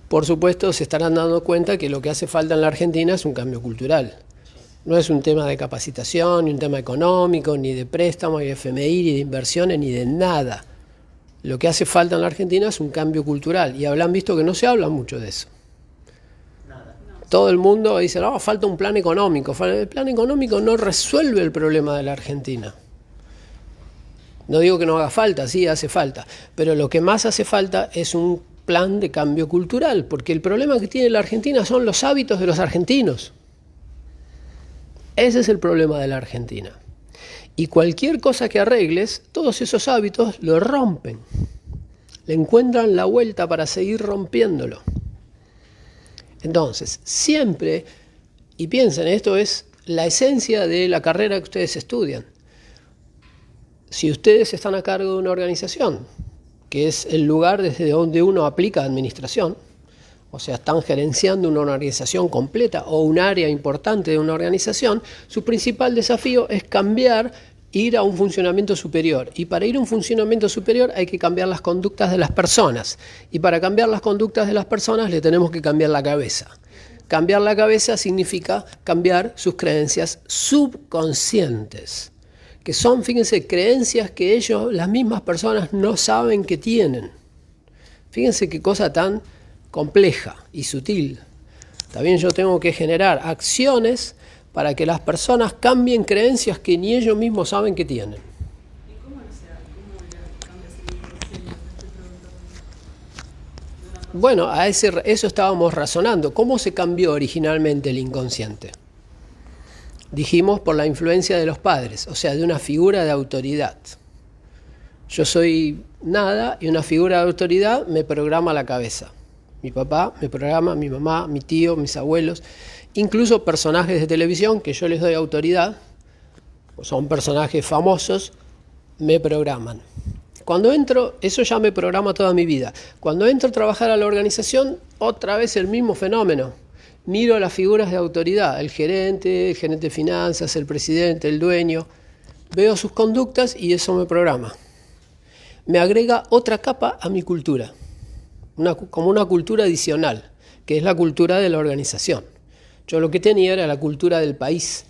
Por supuesto, se estarán dando cuenta que lo que hace falta en la Argentina es un cambio cultural. No es un tema de capacitación, ni un tema económico, ni de préstamos, ni de FMI, ni de inversiones, ni de nada. Lo que hace falta en la Argentina es un cambio cultural. Y habrán visto que no se habla mucho de eso. Todo el mundo dice, no, falta un plan económico. El plan económico no resuelve el problema de la Argentina. No digo que no haga falta, sí hace falta. Pero lo que más hace falta es un plan de cambio cultural. Porque el problema que tiene la Argentina son los hábitos de los argentinos. Ese es el problema de la Argentina. Y cualquier cosa que arregles, todos esos hábitos lo rompen. Le encuentran la vuelta para seguir rompiéndolo. Entonces, siempre, y piensen, esto es la esencia de la carrera que ustedes estudian. Si ustedes están a cargo de una organización, que es el lugar desde donde uno aplica administración, o sea, están gerenciando una organización completa o un área importante de una organización, su principal desafío es ir a un funcionamiento superior. Y para ir a un funcionamiento superior hay que cambiar las conductas de las personas. Y para cambiar las conductas de las personas le tenemos que cambiar la cabeza. Cambiar la cabeza significa cambiar sus creencias subconscientes, que son, fíjense, creencias que las mismas personas, no saben que tienen. Fíjense qué cosa tan compleja y sutil. También yo tengo que generar acciones para que las personas cambien creencias que ni ellos mismos saben que tienen. ¿Y cómo cambias el inconsciente? Bueno, eso estábamos razonando. ¿Cómo se cambió originalmente el inconsciente? Dijimos por la influencia de los padres, o sea, de una figura de autoridad. Yo soy nada y una figura de autoridad me programa la cabeza. Mi papá me programa, mi mamá, mi tío, mis abuelos, incluso personajes de televisión que yo les doy autoridad, son personajes famosos, me programan. Cuando entro, eso ya me programa toda mi vida. Cuando entro a trabajar a la organización, otra vez el mismo fenómeno. Miro las figuras de autoridad, el gerente de finanzas, el presidente, el dueño. Veo sus conductas y eso me programa. Me agrega otra capa a mi cultura. Como una cultura adicional, que es la cultura de la organización. Yo lo que tenía era la cultura del país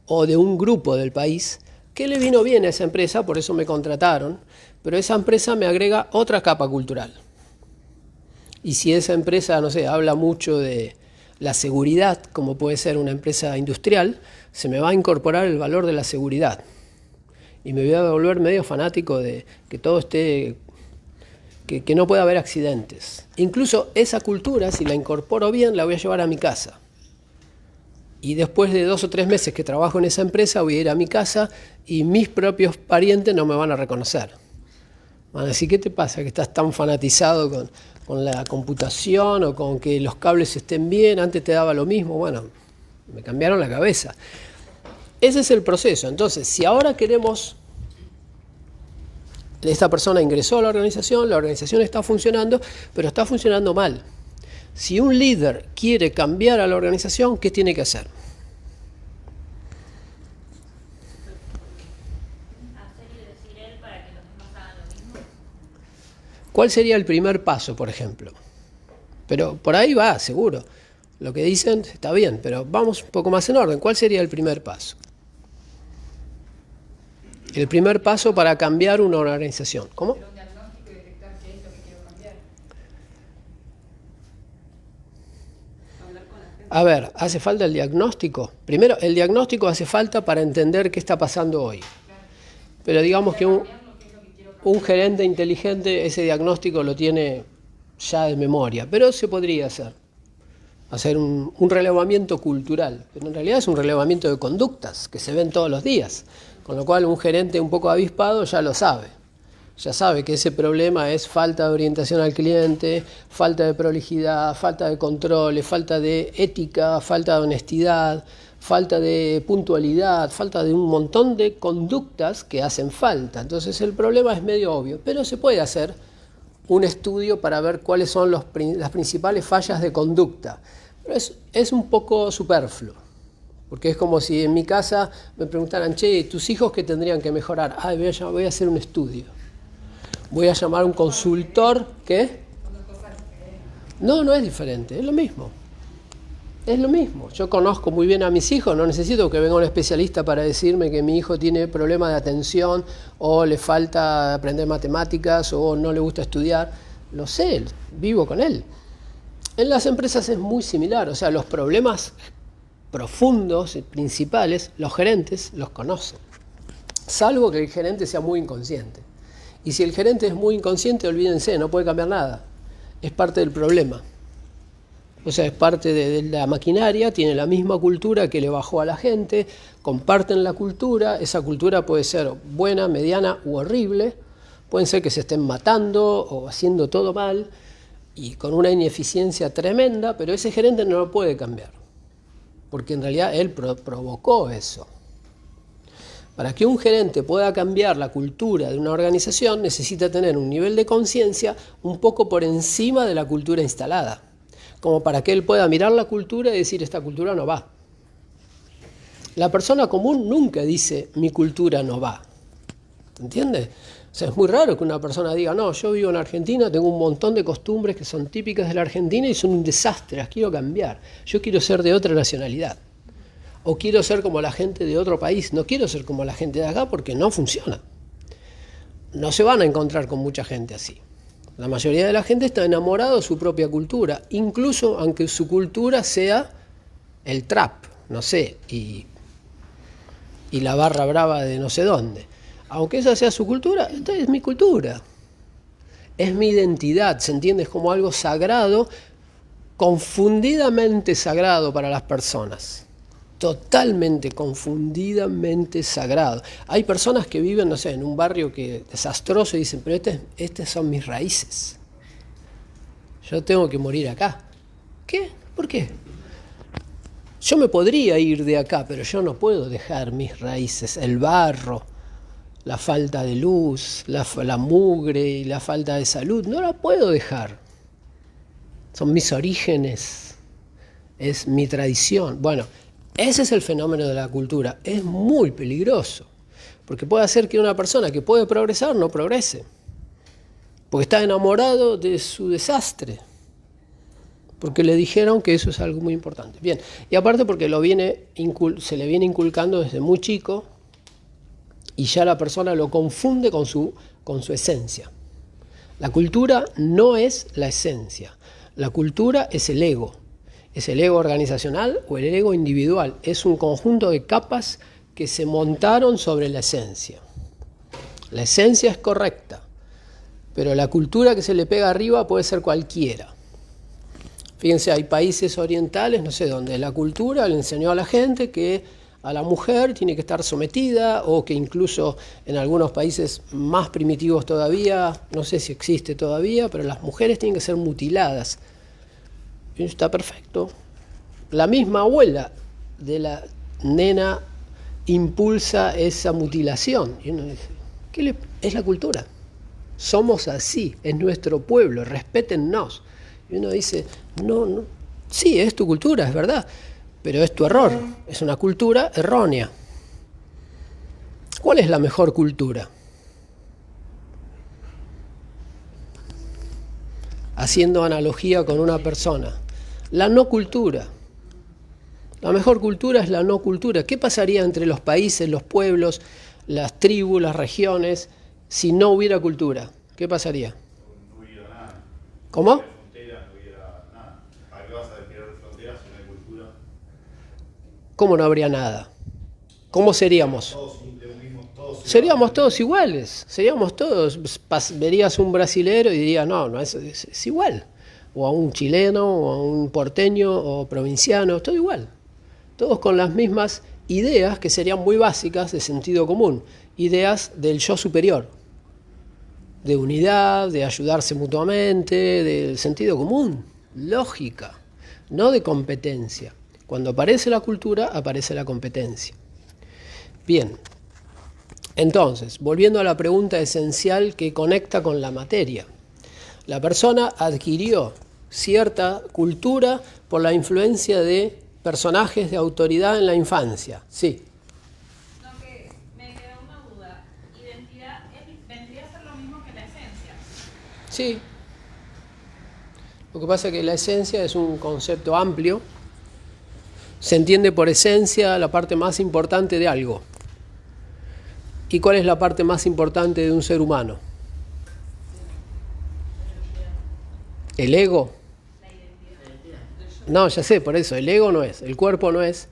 o de un grupo del país que le vino bien a esa empresa, por eso me contrataron, pero esa empresa me agrega otra capa cultural. Y si esa empresa, no sé, habla mucho de la seguridad, como puede ser una empresa industrial, se me va a incorporar el valor de la seguridad. Y me voy a volver medio fanático de que todo esté... Que no pueda haber accidentes. Incluso esa cultura, si la incorporo bien, la voy a llevar a mi casa. Y después de 2 o 3 meses que trabajo en esa empresa, voy a ir a mi casa y mis propios parientes no me van a reconocer. Van a decir, ¿qué te pasa que estás tan fanatizado con la computación o con que los cables estén bien? Antes te daba lo mismo. Bueno, me cambiaron la cabeza. Ese es el proceso. Entonces, si ahora queremos... Esta persona ingresó a la organización está funcionando, pero está funcionando mal. Si un líder quiere cambiar a la organización, ¿qué tiene que hacer? Hacer y decir él para que los demás hagan lo mismo. ¿Cuál sería el primer paso, por ejemplo? Pero por ahí va, seguro. Lo que dicen está bien, pero vamos un poco más en orden. ¿Cuál sería el primer paso? El primer paso para cambiar una organización. ¿Cómo? Hacer un diagnóstico y detectar qué es lo que quiero cambiar. Hablar con la gente. A ver, ¿hace falta el diagnóstico? Primero, el diagnóstico hace falta para entender qué está pasando hoy. Pero digamos que un gerente inteligente ese diagnóstico lo tiene ya de memoria, pero se podría hacer un relevamiento cultural, pero en realidad es un relevamiento de conductas que se ven todos los días, con lo cual un gerente un poco avispado ya lo sabe. Ya sabe que ese problema es falta de orientación al cliente, falta de prolijidad, falta de controles, falta de ética, falta de honestidad, falta de puntualidad, falta de un montón de conductas que hacen falta. Entonces el problema es medio obvio, pero se puede hacer un estudio para ver cuáles son las principales fallas de conducta. Pero es un poco superfluo, porque es como si en mi casa me preguntaran, che, ¿tus hijos qué tendrían que mejorar? Voy a hacer un estudio. Voy a llamar a un consultor, ¿qué? No es diferente, es lo mismo. Es lo mismo. Yo conozco muy bien a mis hijos, no necesito que venga un especialista para decirme que mi hijo tiene problemas de atención o le falta aprender matemáticas o no le gusta estudiar. Lo sé, vivo con él. En las empresas es muy similar, o sea, los problemas profundos y principales, los gerentes los conocen, salvo que el gerente sea muy inconsciente. Y si el gerente es muy inconsciente, olvídense, no puede cambiar nada. Es parte del problema. O sea, es parte de la maquinaria, tiene la misma cultura que le bajó a la gente, comparten la cultura, esa cultura puede ser buena, mediana u horrible, pueden ser que se estén matando o haciendo todo mal y con una ineficiencia tremenda, pero ese gerente no lo puede cambiar, porque en realidad él provocó eso. Para que un gerente pueda cambiar la cultura de una organización, necesita tener un nivel de conciencia un poco por encima de la cultura instalada, como para que él pueda mirar la cultura y decir, esta cultura no va. La persona común nunca dice, mi cultura no va. ¿Entiendes? O sea, es muy raro que una persona diga, no, yo vivo en Argentina, tengo un montón de costumbres que son típicas de la Argentina y son un desastre, las quiero cambiar. Yo quiero ser de otra nacionalidad. O quiero ser como la gente de otro país, no quiero ser como la gente de acá porque no funciona. No se van a encontrar con mucha gente así. La mayoría de la gente está enamorada de su propia cultura, incluso aunque su cultura sea el trap, no sé, y la barra brava de no sé dónde. Aunque esa sea su cultura, esta es mi cultura. Es mi identidad, ¿se entiende? Es como algo sagrado, confundidamente sagrado para las personas. Totalmente, confundidamente sagrado. Hay personas que viven, no sé, en un barrio que desastroso y dicen, pero estas son mis raíces. Yo tengo que morir acá. ¿Qué? ¿Por qué? Yo me podría ir de acá, pero yo no puedo dejar mis raíces, el barro, la falta de luz, la mugre y la falta de salud. No la puedo dejar. Son mis orígenes, es mi tradición. Bueno, ese es el fenómeno de la cultura. Es muy peligroso, porque puede hacer que una persona que puede progresar no progrese, porque está enamorado de su desastre, porque le dijeron que eso es algo muy importante. Bien, y aparte porque se le viene inculcando desde muy chico y ya la persona lo confunde con su esencia. La cultura no es la esencia, la cultura es el ego. ¿Es el ego organizacional o el ego individual? Es un conjunto de capas que se montaron sobre la esencia. La esencia es correcta, pero la cultura que se le pega arriba puede ser cualquiera. Fíjense, hay países orientales, no sé, donde la cultura le enseñó a la gente que a la mujer tiene que estar sometida, o que incluso en algunos países más primitivos todavía, no sé si existe todavía, pero las mujeres tienen que ser mutiladas. Y está perfecto. La misma abuela de la nena impulsa esa mutilación. Y uno dice, es la cultura. Somos así, es nuestro pueblo, respétennos. Y uno dice, no, sí, es tu cultura, es verdad, pero es tu error, es una cultura errónea. ¿Cuál es la mejor cultura? Haciendo analogía con una persona. La no cultura. La mejor cultura es la no cultura. ¿Qué pasaría entre los países, los pueblos, las tribus, las regiones, si no hubiera cultura? ¿Qué pasaría? No hubiera nada. ¿Cómo? No hubiera fronteras, no hubiera nada. ¿Para qué vas a definir fronteras si no hay cultura? ¿Cómo no habría nada? ¿Cómo seríamos? Seríamos todos iguales, seríamos todos. Verías un brasilero y dirías, no, es igual. O a un chileno, o a un porteño, o provinciano, todo igual. Todos con las mismas ideas que serían muy básicas de sentido común. Ideas del yo superior, de unidad, de ayudarse mutuamente, del sentido común, lógica, no de competencia. Cuando aparece la cultura, aparece la competencia. Bien, entonces, volviendo a la pregunta esencial que conecta con la materia. La persona adquirió cierta cultura por la influencia de personajes de autoridad en la infancia. Sí. No, que me queda una duda. ¿Identidad vendría a ser lo mismo que la esencia? Sí. Lo que pasa es que la esencia es un concepto amplio. Se entiende por esencia la parte más importante de algo. ¿Y cuál es la parte más importante de un ser humano? ¿El ego? No, ya sé, por eso, el ego no es, el cuerpo no es,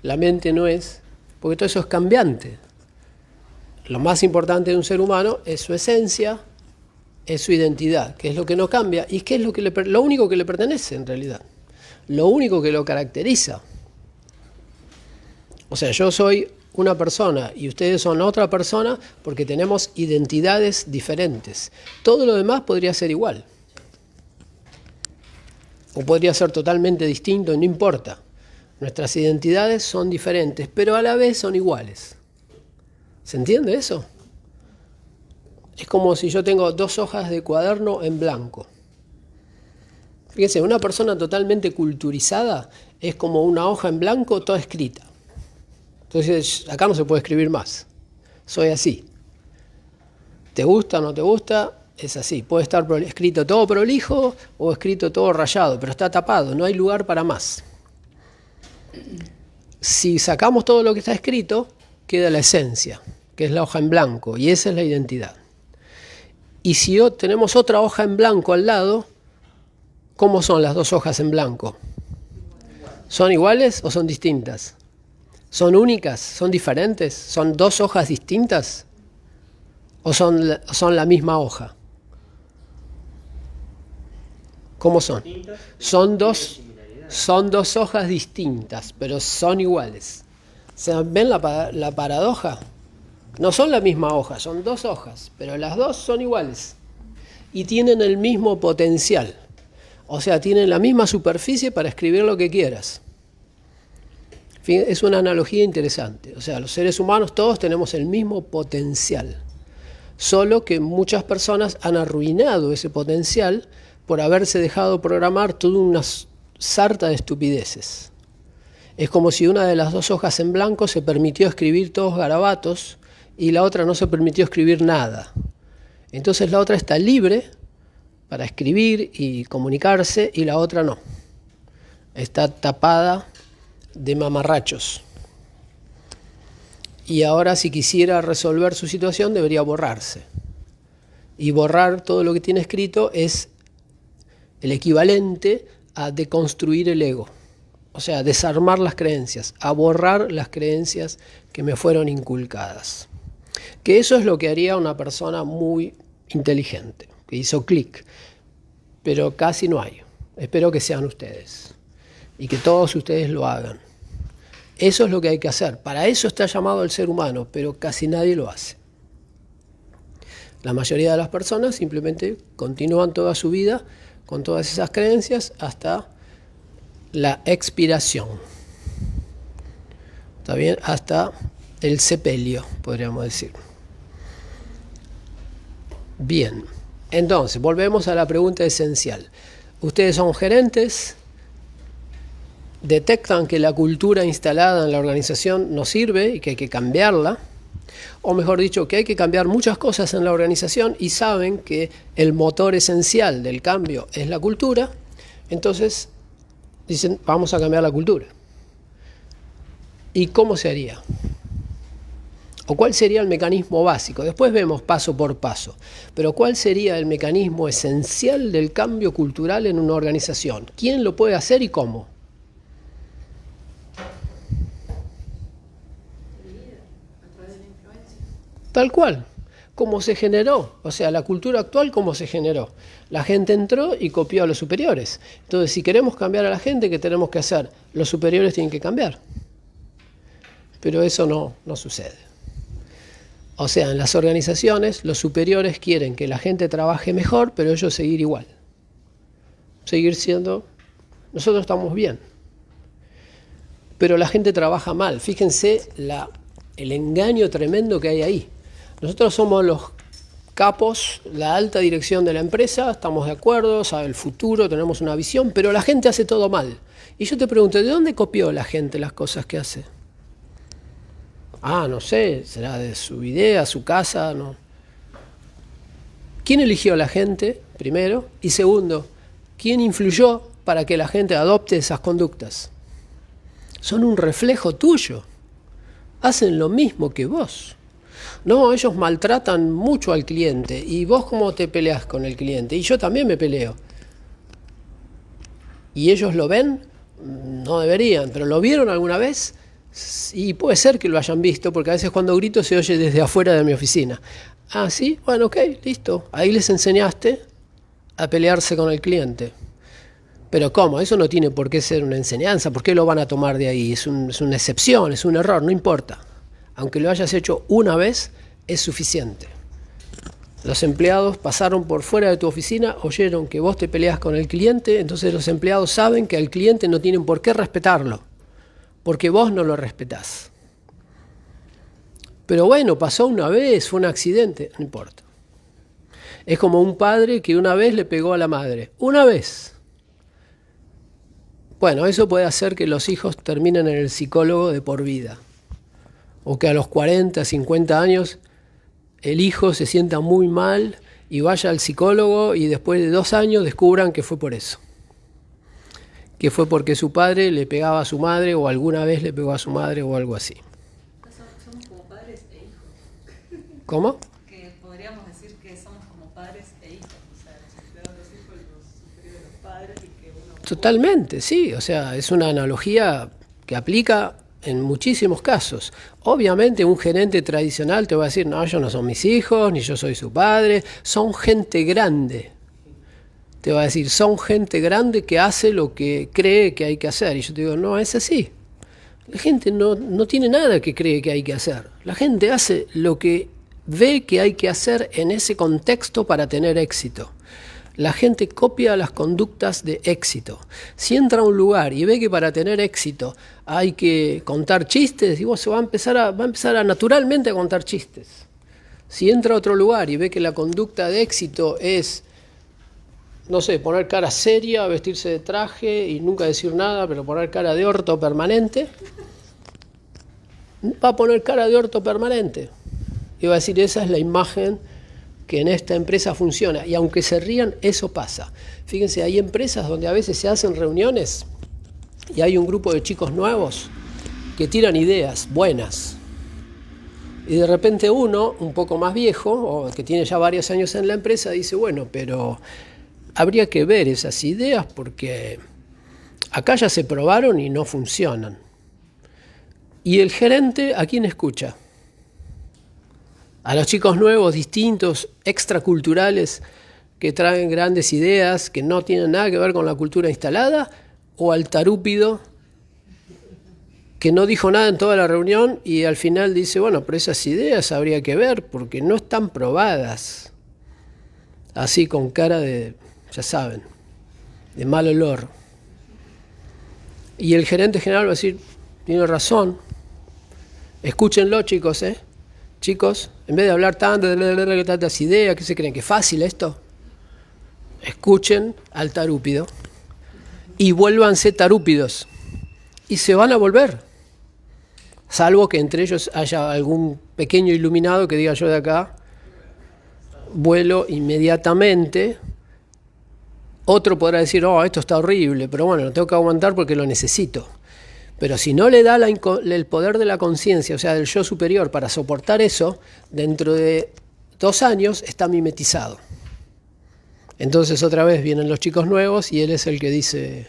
la mente no es, porque todo eso es cambiante. Lo más importante de un ser humano es su esencia, es su identidad, que es lo que no cambia y que es lo único que le pertenece en realidad, lo único que lo caracteriza. O sea, yo soy una persona y ustedes son otra persona porque tenemos identidades diferentes. Todo lo demás podría ser igual. O podría ser totalmente distinto, no importa. Nuestras identidades son diferentes, pero a la vez son iguales. ¿Se entiende eso? Es como si yo tengo 2 hojas de cuaderno en blanco. Fíjense, una persona totalmente culturizada es como una hoja en blanco toda escrita. Entonces, acá no se puede escribir más. Soy así. ¿Te gusta o no te gusta? Es así. Puede estar escrito todo prolijo o escrito todo rayado, pero está tapado, no hay lugar para más. Si sacamos todo lo que está escrito, queda la esencia, que es la hoja en blanco, y esa es la identidad. Y si tenemos otra hoja en blanco al lado, ¿cómo son las 2 hojas en blanco? ¿Son iguales o son distintas? ¿Son únicas? ¿Son diferentes? ¿Son 2 hojas distintas? ¿O son la misma hoja? ¿Cómo son? Son dos hojas distintas, pero son iguales. ¿Ven la paradoja? No son la misma hoja, son 2 hojas, pero las 2 son iguales. Y tienen el mismo potencial. O sea, tienen la misma superficie para escribir lo que quieras. Es una analogía interesante. O sea, los seres humanos todos tenemos el mismo potencial. Solo que muchas personas han arruinado ese potencial por haberse dejado programar toda una sarta de estupideces. Es como si una de las 2 hojas en blanco se permitió escribir todos garabatos y la otra no se permitió escribir nada. Entonces la otra está libre para escribir y comunicarse y la otra no. Está tapada de mamarrachos. Y ahora si quisiera resolver su situación debería borrarse. Y borrar todo lo que tiene escrito es el equivalente a deconstruir el ego. O sea, desarmar las creencias, a borrar las creencias que me fueron inculcadas. Que eso es lo que haría una persona muy inteligente, que hizo clic. Pero casi no hay. Espero que sean ustedes. Y que todos ustedes lo hagan. Eso es lo que hay que hacer. Para eso está llamado el ser humano, pero casi nadie lo hace. La mayoría de las personas simplemente continúan toda su vida con todas esas creencias hasta la expiración. ¿Está bien? Hasta el sepelio, podríamos decir. Bien, entonces, volvemos a la pregunta esencial. Ustedes son gerentes, detectan que la cultura instalada en la organización no sirve y que hay que cambiarla, o mejor dicho, que hay que cambiar muchas cosas en la organización y saben que el motor esencial del cambio es la cultura, entonces dicen, vamos a cambiar la cultura. ¿Y cómo se haría? ¿O cuál sería el mecanismo básico? Después vemos paso por paso. Pero ¿cuál sería el mecanismo esencial del cambio cultural en una organización? ¿Quién lo puede hacer y cómo? Tal cual, como se generó, o sea, la cultura actual como se generó. La gente entró y copió a los superiores. Entonces, si queremos cambiar a la gente, ¿qué tenemos que hacer? Los superiores tienen que cambiar. Pero eso no sucede. O sea, en las organizaciones, los superiores quieren que la gente trabaje mejor, pero ellos seguir igual. Seguir siendo, nosotros estamos bien. Pero la gente trabaja mal. Fíjense el engaño tremendo que hay ahí. Nosotros somos los capos, la alta dirección de la empresa, estamos de acuerdo, sabe el futuro, tenemos una visión, pero la gente hace todo mal. Y yo te pregunto, ¿de dónde copió la gente las cosas que hace? No sé, será de su idea, su casa, no. ¿Quién eligió a la gente, primero? Y segundo, ¿quién influyó para que la gente adopte esas conductas? Son un reflejo tuyo. Hacen lo mismo que vos. No, ellos maltratan mucho al cliente. ¿Y vos cómo te peleas con el cliente? Y yo también me peleo. ¿Y ellos lo ven? No deberían, pero ¿lo vieron alguna vez? Y puede ser que lo hayan visto, porque a veces cuando grito se oye desde afuera de mi oficina. ¿Sí? Bueno, ok, listo. Ahí les enseñaste a pelearse con el cliente. Pero ¿cómo? Eso no tiene por qué ser una enseñanza. ¿Por qué lo van a tomar de ahí? Es una excepción, es un error, no importa. Aunque lo hayas hecho una vez, es suficiente. Los empleados pasaron por fuera de tu oficina, oyeron que vos te peleas con el cliente, entonces los empleados saben que al cliente no tienen por qué respetarlo, porque vos no lo respetás. Pero bueno, pasó una vez, fue un accidente, no importa. Es como un padre que una vez le pegó a la madre, una vez. Bueno, eso puede hacer que los hijos terminen en el psicólogo de por vida. O que a los 40, 50 años el hijo se sienta muy mal y vaya al psicólogo y después de 2 años descubran que fue por eso. Que fue porque su padre le pegaba a su madre o alguna vez le pegó a su madre o algo así. Somos como padres e hijos. ¿Cómo? Que podríamos decir que somos como padres e hijos. O sea, los empleados de los hijos, los superiores de los padres y que uno... Totalmente, sí. O sea, es una analogía que aplica en muchísimos casos. Obviamente un gerente tradicional te va a decir, no, ellos no son mis hijos, ni yo soy su padre, son gente grande. Te va a decir, son gente grande que hace lo que cree que hay que hacer. Y yo te digo, no, es así. La gente no tiene nada que cree que hay que hacer. La gente hace lo que ve que hay que hacer en ese contexto para tener éxito. La gente copia las conductas de éxito. Si entra a un lugar y ve que para tener éxito hay que contar chistes, y vos se va a empezar a naturalmente a contar chistes. Si entra a otro lugar y ve que la conducta de éxito es, no sé, poner cara seria, vestirse de traje y nunca decir nada, pero poner cara de orto permanente, va a poner cara de orto permanente. Y va a decir, esa es la imagen que en esta empresa funciona. Y aunque se rían, eso pasa. Fíjense, hay empresas donde a veces se hacen reuniones y hay un grupo de chicos nuevos que tiran ideas buenas. Y de repente uno, un poco más viejo, o que tiene ya varios años en la empresa, dice, bueno, pero habría que ver esas ideas porque acá ya se probaron y no funcionan. Y el gerente, ¿a quién escucha? A los chicos nuevos, distintos, extraculturales, que traen grandes ideas, que no tienen nada que ver con la cultura instalada, o al tarúpido que no dijo nada en toda la reunión y al final dice, bueno, pero esas ideas habría que ver porque no están probadas. Así con cara de, ya saben, de mal olor. Y el gerente general va a decir, tiene razón, escúchenlo chicos, chicos, en vez de hablar tantas ideas, ¿qué se creen? ¿Que es fácil esto? Escuchen al tarúpido y vuélvanse tarúpidos y se van a volver, salvo que entre ellos haya algún pequeño iluminado que diga yo de acá vuelo inmediatamente. Otro podrá decir, oh, esto está horrible, pero bueno, lo tengo que aguantar porque lo necesito. Pero si no le da el poder de la conciencia, o sea, del yo superior para soportar eso, dentro de 2 años está mimetizado. Entonces otra vez vienen los chicos nuevos y él es el que dice,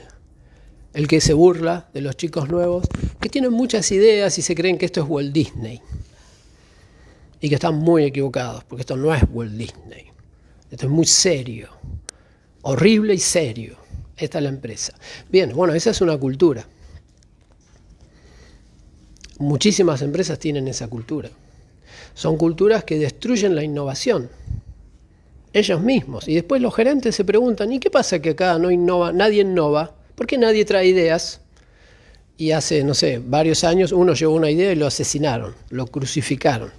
el que se burla de los chicos nuevos, que tienen muchas ideas y se creen que esto es Walt Disney. Y que están muy equivocados, porque esto no es Walt Disney. Esto es muy serio. Horrible y serio. Esta es la empresa. Bien, bueno, esa es una cultura. Muchísimas empresas tienen esa cultura. Son culturas que destruyen la innovación. Ellos mismos. Y después los gerentes se preguntan, ¿y qué pasa que acá no innova, nadie innova? ¿Por qué nadie trae ideas? Y hace, no sé, varios años uno llevó una idea y lo asesinaron, lo crucificaron.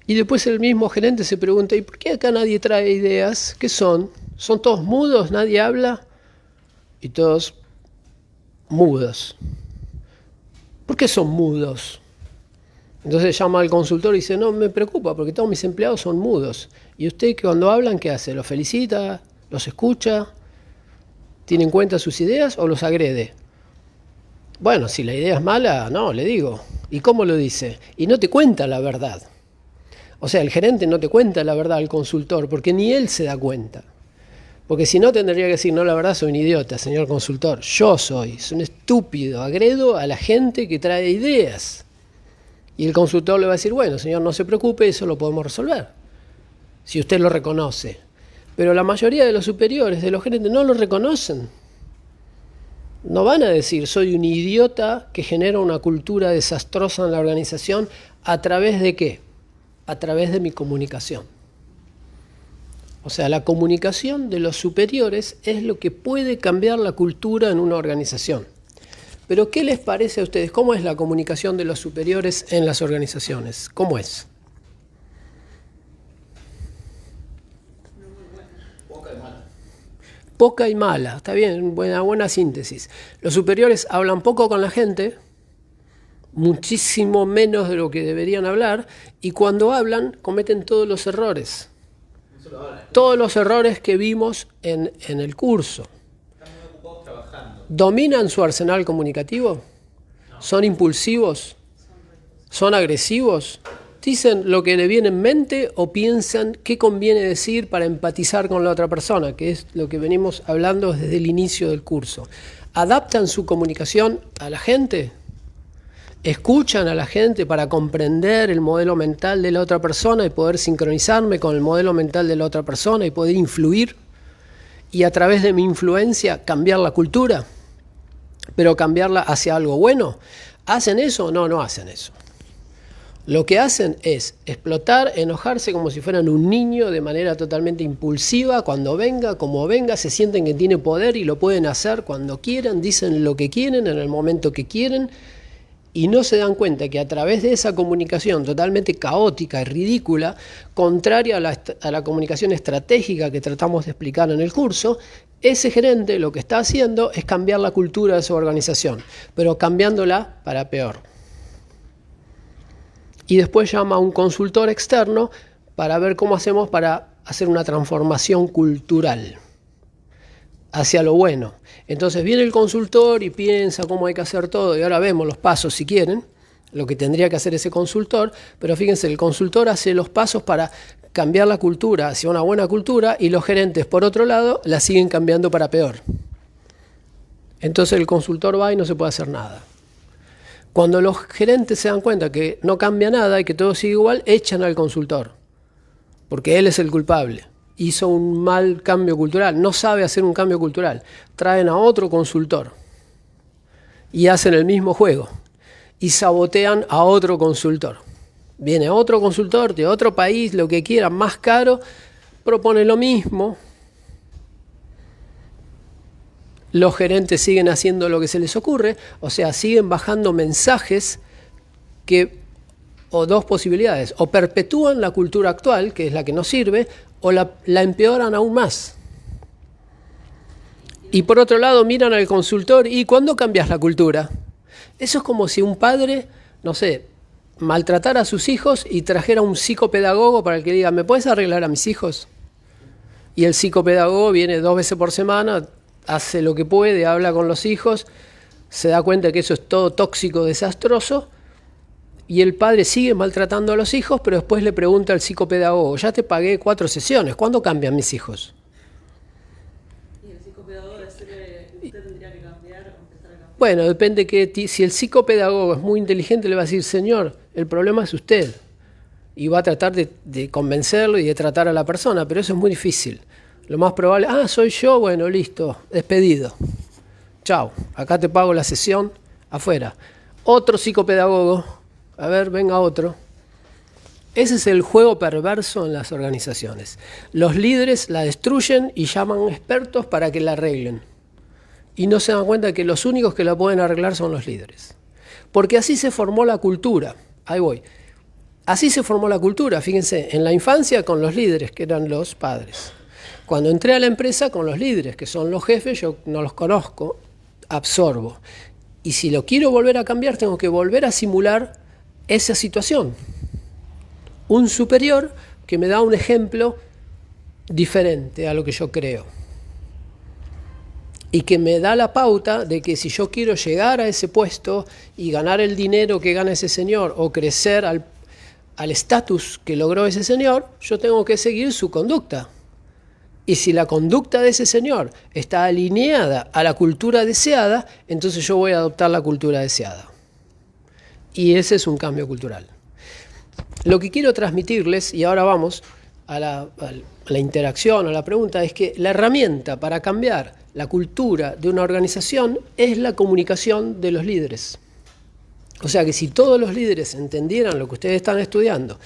Y después el mismo gerente se pregunta, ¿y por qué acá nadie trae ideas? ¿Qué son? ¿Son todos mudos? ¿Nadie habla? Y todos mudos. ¿Por qué son mudos? Entonces llama al consultor y dice, no me preocupa porque todos mis empleados son mudos. ¿Y usted cuando hablan qué hace? ¿Los felicita? ¿Los escucha? ¿Tiene en cuenta sus ideas o los agrede? Bueno, si la idea es mala, no, le digo. ¿Y cómo lo dice? Y no te cuenta la verdad. O sea, el gerente no te cuenta la verdad al consultor porque ni él se da cuenta. Porque si no tendría que decir, no, la verdad soy un idiota, señor consultor. Yo soy un estúpido, agredo a la gente que trae ideas. Y el consultor le va a decir, bueno, señor, no se preocupe, eso lo podemos resolver. Si usted lo reconoce. Pero la mayoría de los superiores, de los gerentes, no lo reconocen. No van a decir, soy un idiota que genera una cultura desastrosa en la organización. ¿A través de qué? A través de mi comunicación. O sea, la comunicación de los superiores es lo que puede cambiar la cultura en una organización. Pero, ¿qué les parece a ustedes? ¿Cómo es la comunicación de los superiores en las organizaciones? ¿Cómo es? Poca y mala. Está bien, buena síntesis. Los superiores hablan poco con la gente, muchísimo menos de lo que deberían hablar, y cuando hablan cometen todos los errores. Todos los errores que vimos en el curso. Están muy ocupados trabajando. ¿Dominan su arsenal comunicativo? ¿Son impulsivos? ¿Son agresivos? ¿Dicen lo que le viene en mente o piensan qué conviene decir para empatizar con la otra persona? Que es lo que venimos hablando desde el inicio del curso. ¿Adaptan su comunicación a la gente? ¿Escuchan a la gente para comprender el modelo mental de la otra persona y poder sincronizarme con el modelo mental de la otra persona y poder influir? Y a través de mi influencia cambiar la cultura, pero cambiarla hacia algo bueno. ¿Hacen eso? No, no hacen eso. Lo que hacen es explotar, enojarse como si fueran un niño de manera totalmente impulsiva. Cuando venga, como venga, se sienten que tiene poder y lo pueden hacer cuando quieran, dicen lo que quieren en el momento que quieren. Y no se dan cuenta que a través de esa comunicación totalmente caótica y ridícula, contraria a la comunicación estratégica que tratamos de explicar en el curso, ese gerente lo que está haciendo es cambiar la cultura de su organización, pero cambiándola para peor. Y después llama a un consultor externo para ver cómo hacemos para hacer una transformación cultural hacia lo bueno. Entonces viene el consultor y piensa cómo hay que hacer todo, y ahora vemos los pasos si quieren, lo que tendría que hacer ese consultor, pero fíjense, el consultor hace los pasos para cambiar la cultura hacia una buena cultura y los gerentes, por otro lado, la siguen cambiando para peor. Entonces el consultor va y no se puede hacer nada. Cuando los gerentes se dan cuenta que no cambia nada y que todo sigue igual, echan al consultor, porque él es el culpable. Hizo un mal cambio cultural, no sabe hacer un cambio cultural. Traen a otro consultor y hacen el mismo juego. y sabotean a otro consultor. Viene otro consultor de otro país, lo que quiera, más caro, propone lo mismo. Los gerentes siguen haciendo lo que se les ocurre, o sea, siguen bajando mensajes o dos posibilidades, o perpetúan la cultura actual, que es la que nos sirve, o la empeoran aún más. Y por otro lado miran al consultor, ¿y cuándo cambias la cultura? Eso es como si un padre, no sé, maltratara a sus hijos y trajera un psicopedagogo para que diga, ¿me puedes arreglar a mis hijos? Y el psicopedagogo viene 2 veces por semana, hace lo que puede, habla con los hijos, se da cuenta que eso es todo tóxico, desastroso, y el padre sigue maltratando a los hijos, pero después le pregunta al psicopedagogo, ya te pagué 4 sesiones, ¿cuándo cambian mis hijos? Y el psicopedagogo decirle, usted tendría que cambiar o empezar a cambiar. Bueno, depende si el psicopedagogo es muy inteligente, le va a decir, señor, el problema es usted. Y va a tratar de convencerlo y de tratar a la persona, pero eso es muy difícil. Lo más probable, soy yo, bueno, listo, despedido. Chao, acá te pago la sesión, afuera. Otro psicopedagogo, a ver, venga otro. Ese es el juego perverso en las organizaciones. Los líderes la destruyen y llaman expertos para que la arreglen. Y no se dan cuenta que los únicos que la pueden arreglar son los líderes. Porque así se formó la cultura. Ahí voy. Así se formó la cultura, fíjense, en la infancia con los líderes, que eran los padres. Cuando entré a la empresa con los líderes, que son los jefes, yo no los conozco, absorbo. Y si lo quiero volver a cambiar, tengo que volver a simular esa situación. Un superior que me da un ejemplo diferente a lo que yo creo. Y que me da la pauta de que si yo quiero llegar a ese puesto y ganar el dinero que gana ese señor o crecer al estatus que logró ese señor, yo tengo que seguir su conducta. Y si la conducta de ese señor está alineada a la cultura deseada, entonces yo voy a adoptar la cultura deseada. Y ese es un cambio cultural. Lo que quiero transmitirles, y ahora vamos a la interacción, a la pregunta, es que la herramienta para cambiar la cultura de una organización es la comunicación de los líderes. O sea que si todos los líderes entendieran lo que ustedes están estudiando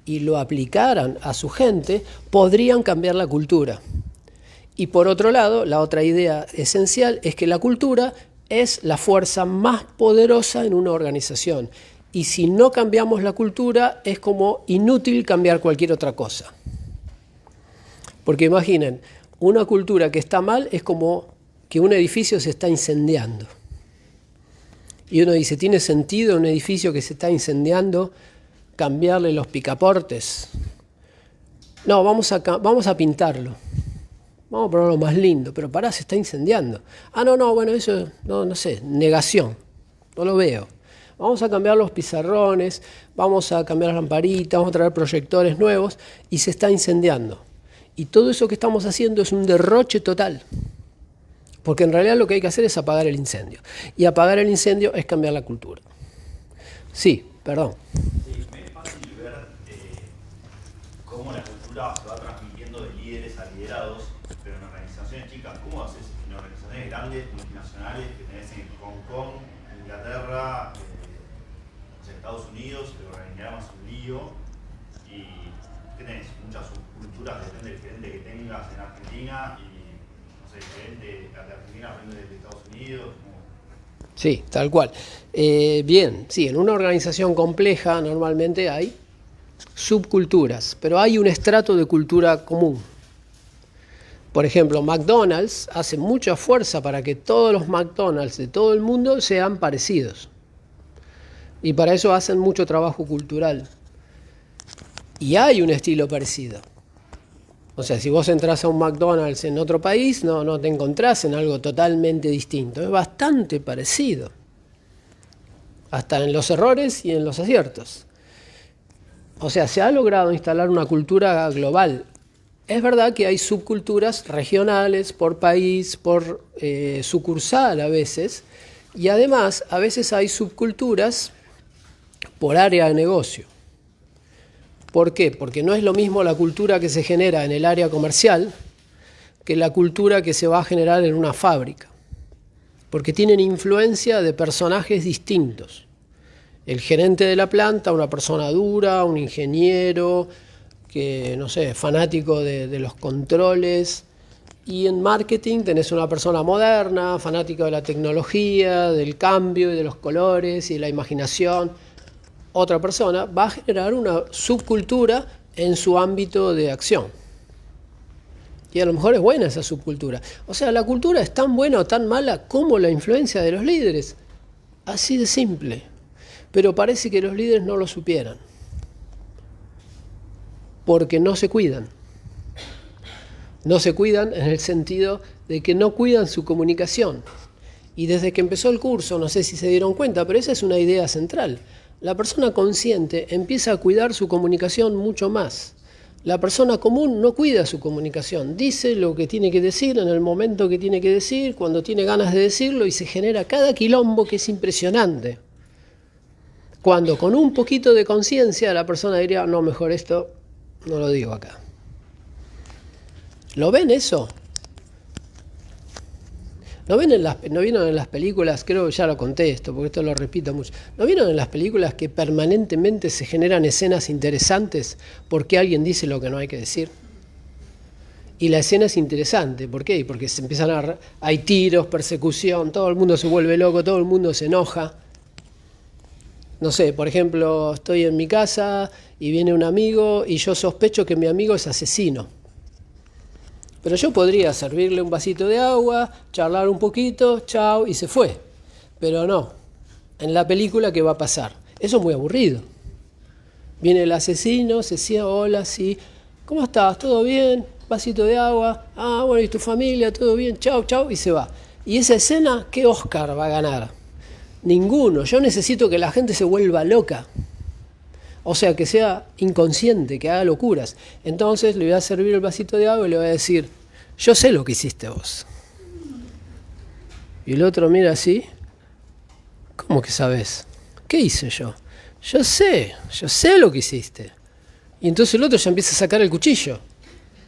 y lo aplicaran a su gente, podrían cambiar la cultura. Y por otro lado, la otra idea esencial es que la cultura es la fuerza más poderosa en una organización. Y si no cambiamos la cultura, es como inútil cambiar cualquier otra cosa. Porque imaginen, una cultura que está mal es como que un edificio se está incendiando. Y uno dice, ¿tiene sentido un edificio que se está incendiando cambiarle los picaportes? No, vamos a pintarlo. Vamos a ponerlo más lindo, pero pará, se está incendiando. Bueno, eso, no sé, negación. No lo veo. Vamos a cambiar los pizarrones, vamos a cambiar las lamparitas, vamos a traer proyectores nuevos y se está incendiando. Y todo eso que estamos haciendo es un derroche total. Porque en realidad lo que hay que hacer es apagar el incendio. Y apagar el incendio es cambiar la cultura. Sí, perdón. Sí, me es fácil ver cómo la cultura se va transmitiendo de líderes a liderados, pero en organizaciones chicas, ¿cómo haces? En organizaciones grandes, multinacionales, que tenés en Hong Kong, Inglaterra, Estados Unidos, el organigrama es un lío, y ¿qué tenés? Muchas subculturas, depende del gerente que tengas en Argentina, y no sé, el gerente de Argentina aprende de Estados Unidos. Sí, tal cual. Bien, sí, en una organización compleja normalmente hay subculturas, pero hay un estrato de cultura común. Por ejemplo, McDonald's hace mucha fuerza para que todos los McDonald's de todo el mundo sean parecidos. Y para eso hacen mucho trabajo cultural. Y hay un estilo parecido. O sea, si vos entras a un McDonald's en otro país, no te encontrás en algo totalmente distinto. Es bastante parecido. Hasta en los errores y en los aciertos. O sea, se ha logrado instalar una cultura global. Es verdad que hay subculturas regionales, por país, por sucursal a veces. Y además, a veces hay subculturas por área de negocio. ¿Por qué? Porque no es lo mismo la cultura que se genera en el área comercial que la cultura que se va a generar en una fábrica. Porque tienen influencia de personajes distintos. el gerente de la planta, una persona dura, un ingeniero, que no sé, fanático de los controles. Y en marketing tenés una persona moderna, fanática de la tecnología, del cambio y de los colores y de la imaginación. Otra persona va a generar una subcultura en su ámbito de acción. Y a lo mejor es buena esa subcultura. O sea, la cultura es tan buena o tan mala como la influencia de los líderes. Así de simple. Pero parece que los líderes no lo supieran. Porque no se cuidan. No se cuidan en el sentido de que no cuidan su comunicación. Y desde que empezó el curso, no sé si se dieron cuenta, pero esa es una idea central. La persona consciente empieza a cuidar su comunicación mucho más. La persona común no cuida su comunicación. Dice lo que tiene que decir en el momento que tiene que decir, cuando tiene ganas de decirlo, y se genera cada quilombo que es impresionante. Cuando con un poquito de conciencia la persona diría, no, mejor esto no lo digo acá. ¿Lo ven eso? ¿No vieron en las películas? Creo que ya lo conté esto, porque esto lo repito mucho. ¿No vieron en las películas que permanentemente se generan escenas interesantes porque alguien dice lo que no hay que decir? Y la escena es interesante. ¿Por qué? Porque se empiezan hay tiros, persecución, todo el mundo se vuelve loco, todo el mundo se enoja. No sé, por ejemplo, estoy en mi casa y viene un amigo y yo sospecho que mi amigo es asesino. Pero yo podría servirle un vasito de agua, charlar un poquito, chao, y se fue. Pero no, en la película, ¿qué va a pasar? Eso es muy aburrido. Viene el asesino, se sienta, hola, sí, ¿cómo estás? ¿Todo bien? Vasito de agua, ah, bueno, ¿y tu familia? ¿Todo bien? Chao, chao, y se va. Y esa escena, ¿qué Oscar va a ganar? Ninguno. Yo necesito que la gente se vuelva loca. O sea, que sea inconsciente, que haga locuras. Entonces le voy a servir el vasito de agua y le voy a decir, yo sé lo que hiciste vos. Y el otro mira así, ¿cómo que sabés? ¿Qué hice yo? Yo sé lo que hiciste. Y entonces el otro ya empieza a sacar el cuchillo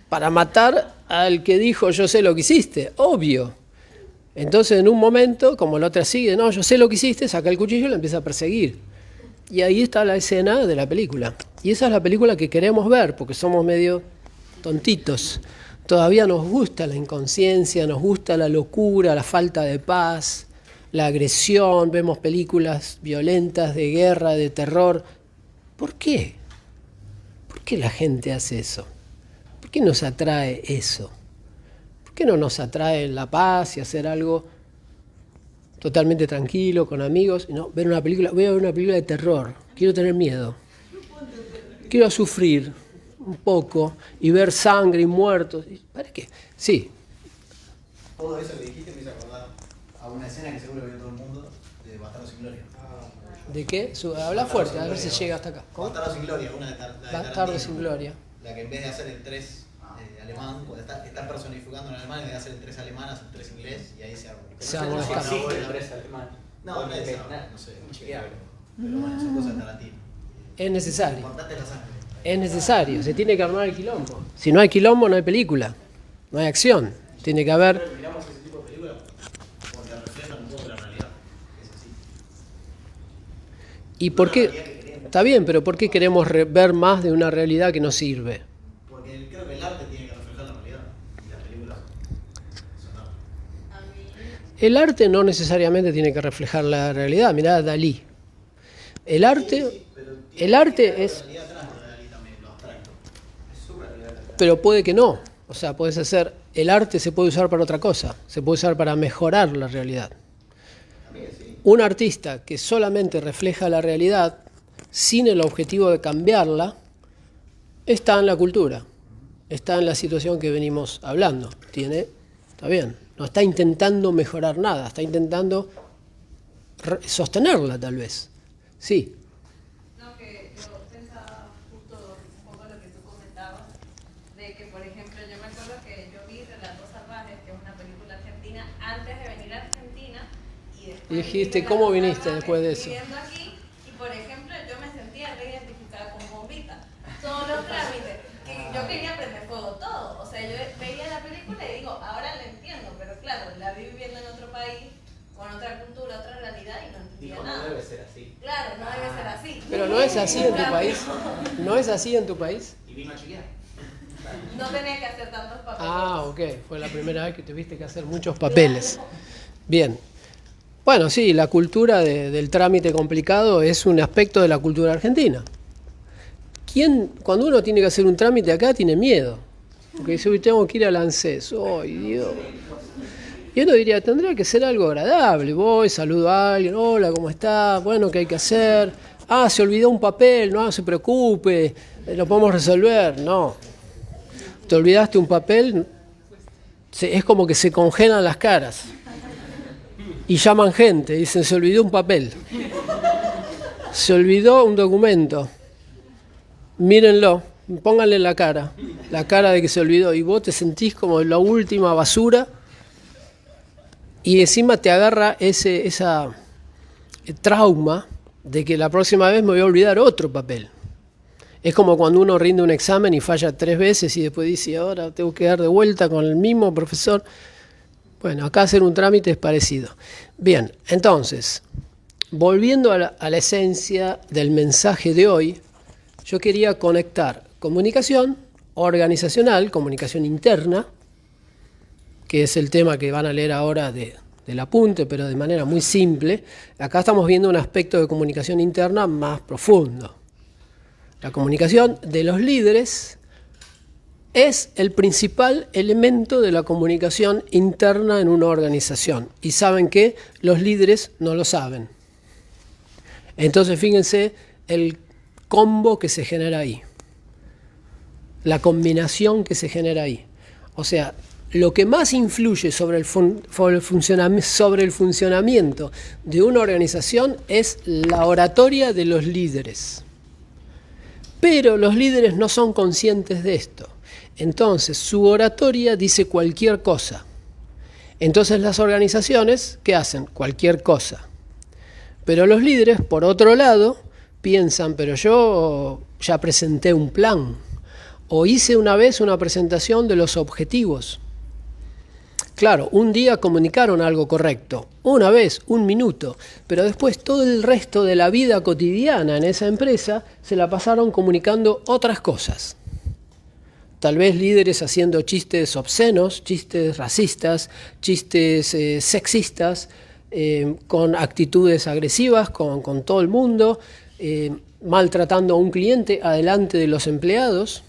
para matar al que dijo, yo sé lo que hiciste, obvio. Entonces en un momento, como la otra sigue, no, yo sé lo que hiciste, saca el cuchillo y la empieza a perseguir. Y ahí está la escena de la película. Y esa es la película que queremos ver, porque somos medio tontitos. Todavía nos gusta la inconsciencia, nos gusta la locura, la falta de paz, la agresión. Vemos películas violentas, de guerra, de terror. ¿Por qué? ¿Por qué la gente hace eso? ¿Por qué nos atrae eso? ¿Por qué no nos atrae la paz y hacer algo totalmente tranquilo, con amigos? No, ver una película, voy a ver una película de terror, quiero tener miedo, quiero sufrir un poco y ver sangre y muertos. ¿Para qué? Sí. Todo eso que dijiste me hizo acordar a una escena que seguro vio todo el mundo de Bastardos sin Gloria. ¿De qué? Habla fuerte, a ver si llega hasta acá. ¿Cómo? Bastardos sin Gloria, una de Bastardos sin Gloria. La que en vez de hacer el 3 alemán, cuando están personificando en alemán, en vez de hacer el 3 alemán, hace el 3 inglés y ahí se arma. Se arma No una existe el 3 alemán. No, no sé, pero bueno, son cosas Tarantino. Es necesario. Lo importante es la sangre. Es necesario, se tiene que armar el quilombo. Si no hay quilombo, no hay película, no hay acción. Tiene que haber... Miramos ese tipo de películas porque reflejan un poco la realidad. Es así. ¿Y por qué? Está bien, pero ¿por qué queremos ver más de una realidad que no sirve? Porque creo que el arte tiene que reflejar la realidad y las películas son arte. El arte no necesariamente tiene que reflejar la realidad. Mirá a Dalí. El arte es... Pero puede que no. O sea, puedes hacer... El arte se puede usar para otra cosa. Se puede usar para mejorar la realidad. Un artista que solamente refleja la realidad sin el objetivo de cambiarla, está en la cultura. Está en la situación que venimos hablando. Está bien. No está intentando mejorar nada. Está intentando sostenerla, tal vez. Sí. No, que yo pensaba justo un poco lo que tú comentabas, de que, por ejemplo, yo me acuerdo que yo vi Relatos Salvajes, que es una película argentina, antes de venir a Argentina, y después... Y dijiste, ¿cómo viniste después de eso? Viviendo aquí, y por ejemplo, yo me sentía reidentificada con Bombita. Todos los trámites, que yo quería prender fuego todo. O sea, yo veía la película y digo, ahora la entiendo, pero claro, la vi viviendo en otro país, con otra cultura, otra realidad y no entendía Dijo, no nada. debe ser así. Claro, no debe ser así. Pero no es así en tu país. ¿No es así en tu país? Y vino a chequear. No tenía que hacer tantos papeles. Ah, ok. Fue la primera vez que tuviste que hacer muchos papeles. Bien. Bueno, sí, la cultura del trámite complicado es un aspecto de la cultura argentina. Cuando uno tiene que hacer un trámite acá, tiene miedo. Porque dice, uy, tengo que ir al ANSES. ¡Ay, Dios! Y uno diría, tendría que ser algo agradable. Voy, saludo a alguien. Hola, ¿cómo está? Bueno, ¿qué hay que hacer? Ah, se olvidó un papel. No se preocupe. Lo podemos resolver. No. Te olvidaste un papel. Es como que se congelan las caras. Y llaman gente. Dicen, se olvidó un papel. Se olvidó un documento. Mírenlo. Pónganle la cara de que se olvidó, y vos te sentís como la última basura, y encima te agarra esa trauma de que la próxima vez me voy a olvidar otro papel. Es como cuando uno rinde un examen y falla 3 veces y después dice, ahora tengo que dar de vuelta con el mismo profesor. Bueno, acá hacer un trámite es parecido. Bien, entonces, volviendo a la esencia del mensaje de hoy, yo quería conectar comunicación organizacional, comunicación interna, que es el tema que van a leer ahora del apunte, pero de manera muy simple. Acá estamos viendo un aspecto de comunicación interna más profundo. La comunicación de los líderes es el principal elemento de la comunicación interna en una organización. Y saben que los líderes no lo saben. Entonces fíjense el combo que se genera ahí. La combinación que se genera ahí. O sea, lo que más influye sobre el funcionamiento de una organización es la oratoria de los líderes. Pero los líderes no son conscientes de esto. Entonces, su oratoria dice cualquier cosa. Entonces, las organizaciones, ¿qué hacen? Cualquier cosa. Pero los líderes, por otro lado, piensan, pero yo ya presenté un plan. O hice una vez una presentación de los objetivos. Claro, un día comunicaron algo correcto, una vez, 1 minuto, pero después todo el resto de la vida cotidiana en esa empresa se la pasaron comunicando otras cosas. Tal vez líderes haciendo chistes obscenos, chistes racistas, chistes sexistas, con actitudes agresivas con todo el mundo, maltratando a un cliente adelante de los empleados,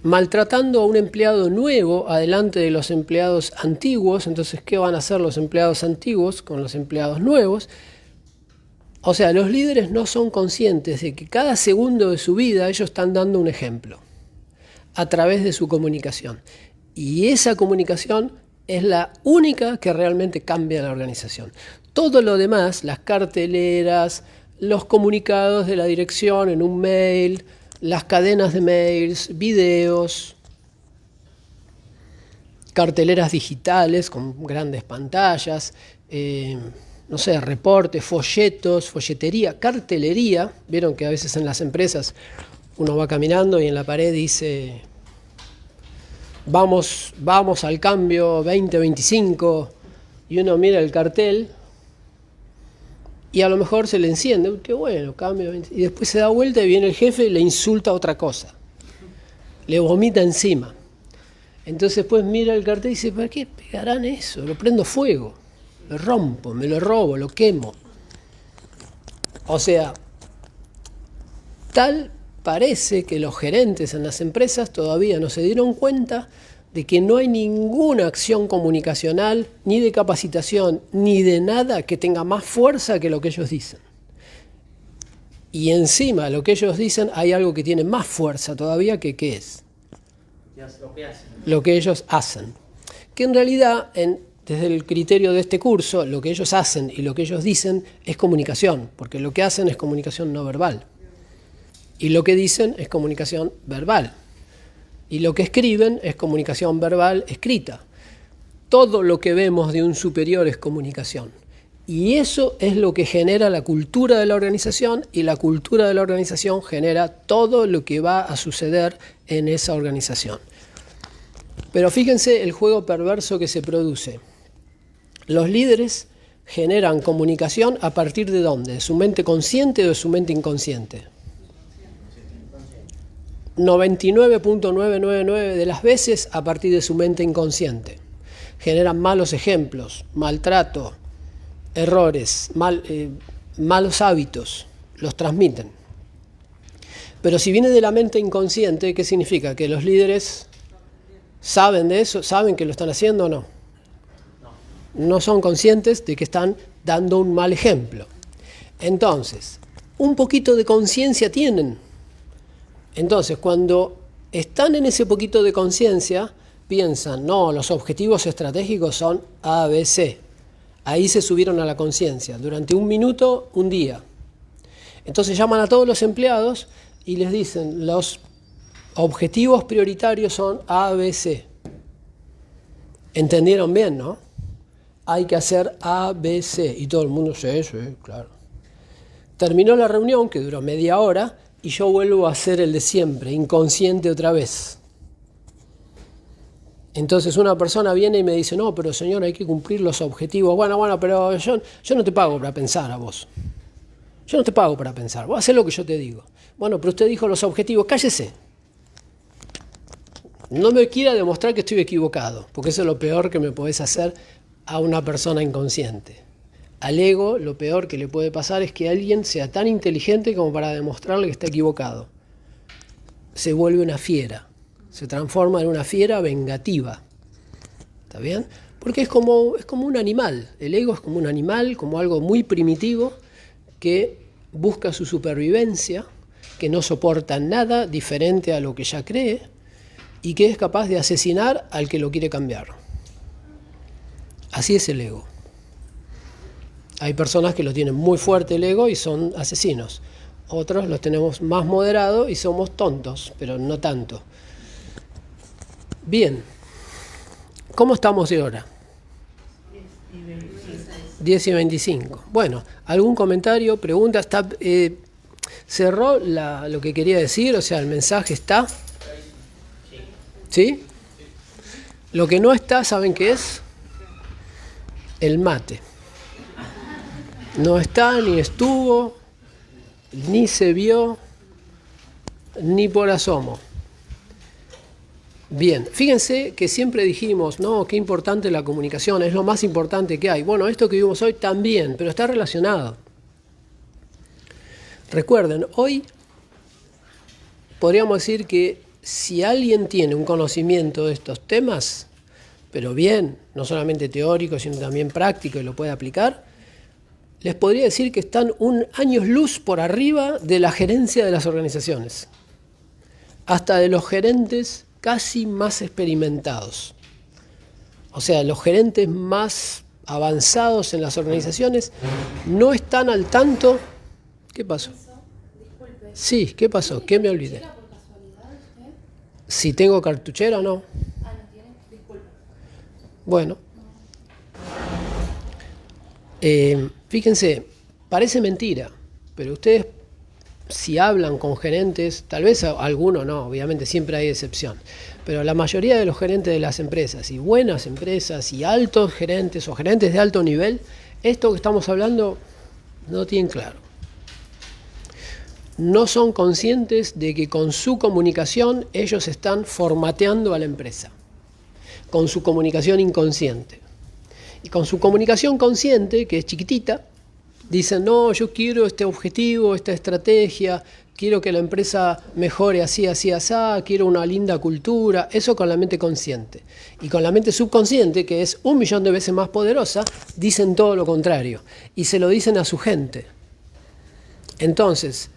maltratando a un empleado nuevo adelante de los empleados antiguos. Entonces, ¿qué van a hacer los empleados antiguos con los empleados nuevos? O sea, los líderes no son conscientes de que cada segundo de su vida ellos están dando un ejemplo a través de su comunicación. Y esa comunicación es la única que realmente cambia la organización. Todo lo demás, las carteleras, los comunicados de la dirección en un mail, las cadenas de mails, videos, carteleras digitales con grandes pantallas, no sé, reportes, folletos, folletería, cartelería. Vieron que a veces en las empresas uno va caminando y en la pared dice vamos al cambio 2025, y uno mira el cartel y a lo mejor se le enciende, qué bueno, cambio 20, y después se da vuelta y viene el jefe y le insulta otra cosa, le vomita encima. Entonces después mira el cartel y dice, ¿para qué pegarán eso? Lo prendo fuego, lo rompo, me lo robo, lo quemo. O sea, tal parece que los gerentes en las empresas todavía no se dieron cuenta de que no hay ninguna acción comunicacional, ni de capacitación, ni de nada que tenga más fuerza que lo que ellos dicen. Y encima lo que ellos dicen hay algo que tiene más fuerza todavía que ¿qué es? Lo que ellos hacen. Que en realidad, desde el criterio de este curso, lo que ellos hacen y lo que ellos dicen es comunicación, porque lo que hacen es comunicación no verbal. Y lo que dicen es comunicación verbal. Y lo que escriben es comunicación verbal escrita. Todo lo que vemos de un superior es comunicación. Y eso es lo que genera la cultura de la organización, y la cultura de la organización genera todo lo que va a suceder en esa organización. Pero fíjense el juego perverso que se produce. Los líderes generan comunicación a partir de ¿dónde? ¿De su mente consciente o de su mente inconsciente? 99.999 de las veces a partir de su mente inconsciente. Generan malos ejemplos, maltrato, errores, malos hábitos, los transmiten. Pero si viene de la mente inconsciente, ¿qué significa? ¿Que los líderes saben de eso? ¿Saben que lo están haciendo o no? No son conscientes de que están dando un mal ejemplo. Entonces, un poquito de conciencia tienen. Entonces, cuando están en ese poquito de conciencia, piensan, no, los objetivos estratégicos son A, B, C. Ahí se subieron a la conciencia, durante un minuto, un día. Entonces llaman a todos los empleados y les dicen, los objetivos prioritarios son A, B, C. ¿Entendieron bien, no? Hay que hacer A, B, C. Y todo el mundo, sí, claro. Terminó la reunión, que duró media hora, y yo vuelvo a hacer el de siempre, inconsciente otra vez. Entonces una persona viene y me dice, no, pero señor, hay que cumplir los objetivos. Bueno, pero yo no te pago para pensar a vos. Yo no te pago para pensar, vos hacés lo que yo te digo. Bueno, pero usted dijo los objetivos, cállese. No me quiera demostrar que estoy equivocado, porque eso es lo peor que me podés hacer a una persona inconsciente. Al ego, lo peor que le puede pasar es que alguien sea tan inteligente como para demostrarle que está equivocado. Se vuelve una fiera, se transforma en una fiera vengativa. ¿Está bien? Porque es como un animal. El ego es como un animal, como algo muy primitivo que busca su supervivencia, que no soporta nada diferente a lo que ya cree y que es capaz de asesinar al que lo quiere cambiar. Así es el ego. Hay personas que lo tienen muy fuerte el ego y son asesinos. Otros los tenemos más moderado y somos tontos, pero no tanto. Bien. ¿Cómo estamos de hora? 10:25. Bueno, ¿algún comentario, pregunta? ¿Cerró lo que quería decir? O sea, ¿el mensaje está? ¿Sí? Lo que no está, ¿saben qué es? El mate. No está, ni estuvo, ni se vio, ni por asomo. Bien, fíjense que siempre dijimos, no, qué importante la comunicación, es lo más importante que hay. Bueno, esto que vimos hoy también, pero está relacionado. Recuerden, hoy podríamos decir que si alguien tiene un conocimiento de estos temas, pero bien, no solamente teórico, sino también práctico y lo puede aplicar, les podría decir que están un años luz por arriba de la gerencia de las organizaciones, hasta de los gerentes casi más experimentados. O sea, los gerentes más avanzados en las organizaciones no están al tanto. ¿Qué pasó? Sí, ¿qué pasó? ¿Qué me olvidé? Si tengo cartuchera o no. Bueno. Fíjense, parece mentira, pero ustedes si hablan con gerentes, tal vez alguno no, obviamente siempre hay excepción, pero la mayoría de los gerentes de las empresas y buenas empresas y altos gerentes o gerentes de alto nivel, esto que estamos hablando no tienen claro. No son conscientes de que con su comunicación ellos están formateando a la empresa, con su comunicación inconsciente. Y con su comunicación consciente, que es chiquitita, dicen, no, yo quiero este objetivo, esta estrategia, quiero que la empresa mejore así, así, así, quiero una linda cultura, eso con la mente consciente. Y con la mente subconsciente, que es 1.000.000 de veces más poderosa, dicen todo lo contrario. Y se lo dicen a su gente. Entonces,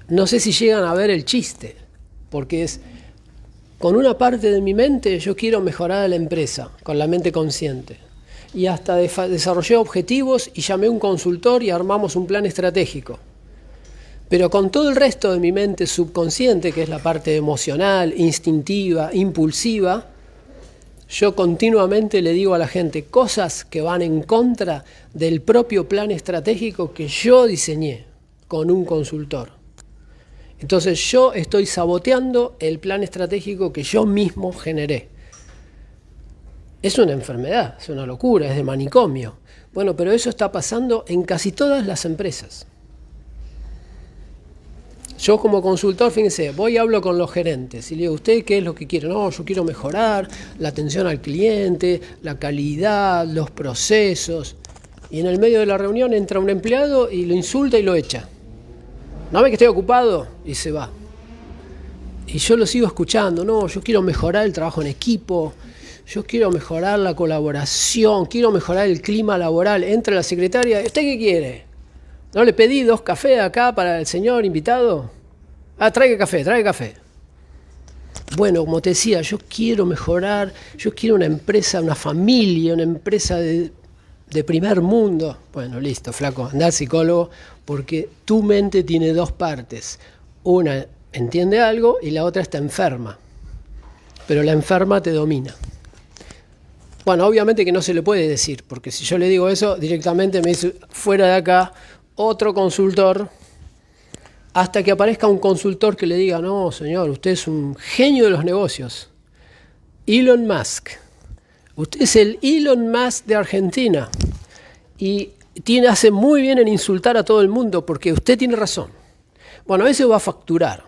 no sé si llegan a ver el chiste, porque es, con una parte de mi mente yo quiero mejorar a la empresa, con la mente consciente. Y hasta desarrollé objetivos y llamé a un consultor y armamos un plan estratégico. Pero con todo el resto de mi mente subconsciente, que es la parte emocional, instintiva, impulsiva, yo continuamente le digo a la gente cosas que van en contra del propio plan estratégico que yo diseñé con un consultor. Entonces yo estoy saboteando el plan estratégico que yo mismo generé. Es una enfermedad, es una locura, es de manicomio. Bueno, pero eso está pasando en casi todas las empresas. Yo como consultor, fíjense, voy y hablo con los gerentes y le digo, ¿usted qué es lo que quiere? No, yo quiero mejorar la atención al cliente, la calidad, los procesos. Y en el medio de la reunión entra un empleado y lo insulta y lo echa. ¿No ve que estoy ocupado? Y se va. Y yo lo sigo escuchando, no, yo quiero mejorar el trabajo en equipo, yo quiero mejorar la colaboración, quiero mejorar el clima laboral. Entra la secretaria, ¿usted qué quiere? ¿No le pedí 2 cafés acá para el señor invitado? Ah, traiga café. Bueno, como te decía, yo quiero mejorar, yo quiero una empresa, una familia, una empresa de primer mundo. Bueno, listo, flaco, anda al psicólogo, porque tu mente tiene 2 partes. Una entiende algo y la otra está enferma. Pero la enferma te domina. Bueno, obviamente que no se le puede decir, porque si yo le digo eso, directamente me dice, fuera de acá, otro consultor, hasta que aparezca un consultor que le diga, no, señor, usted es un genio de los negocios. Elon Musk. Usted es el Elon Musk de Argentina. Y hace muy bien en insultar a todo el mundo, porque usted tiene razón. Bueno, ese va a facturar.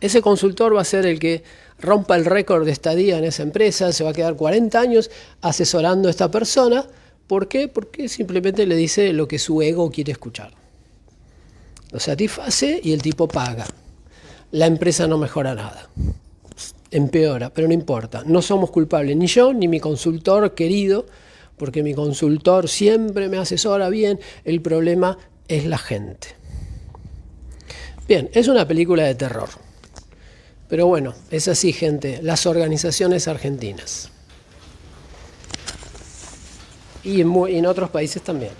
Ese consultor va a ser el que rompa el récord de estadía en esa empresa, se va a quedar 40 años asesorando a esta persona. ¿Por qué? Porque simplemente le dice lo que su ego quiere escuchar. Lo satisface y el tipo paga. La empresa no mejora nada. Empeora, pero no importa. No somos culpables, ni yo ni mi consultor querido, porque mi consultor siempre me asesora bien. El problema es la gente. Bien, es una película de terror. Pero bueno, es así, gente, las organizaciones argentinas. Y en otros países también.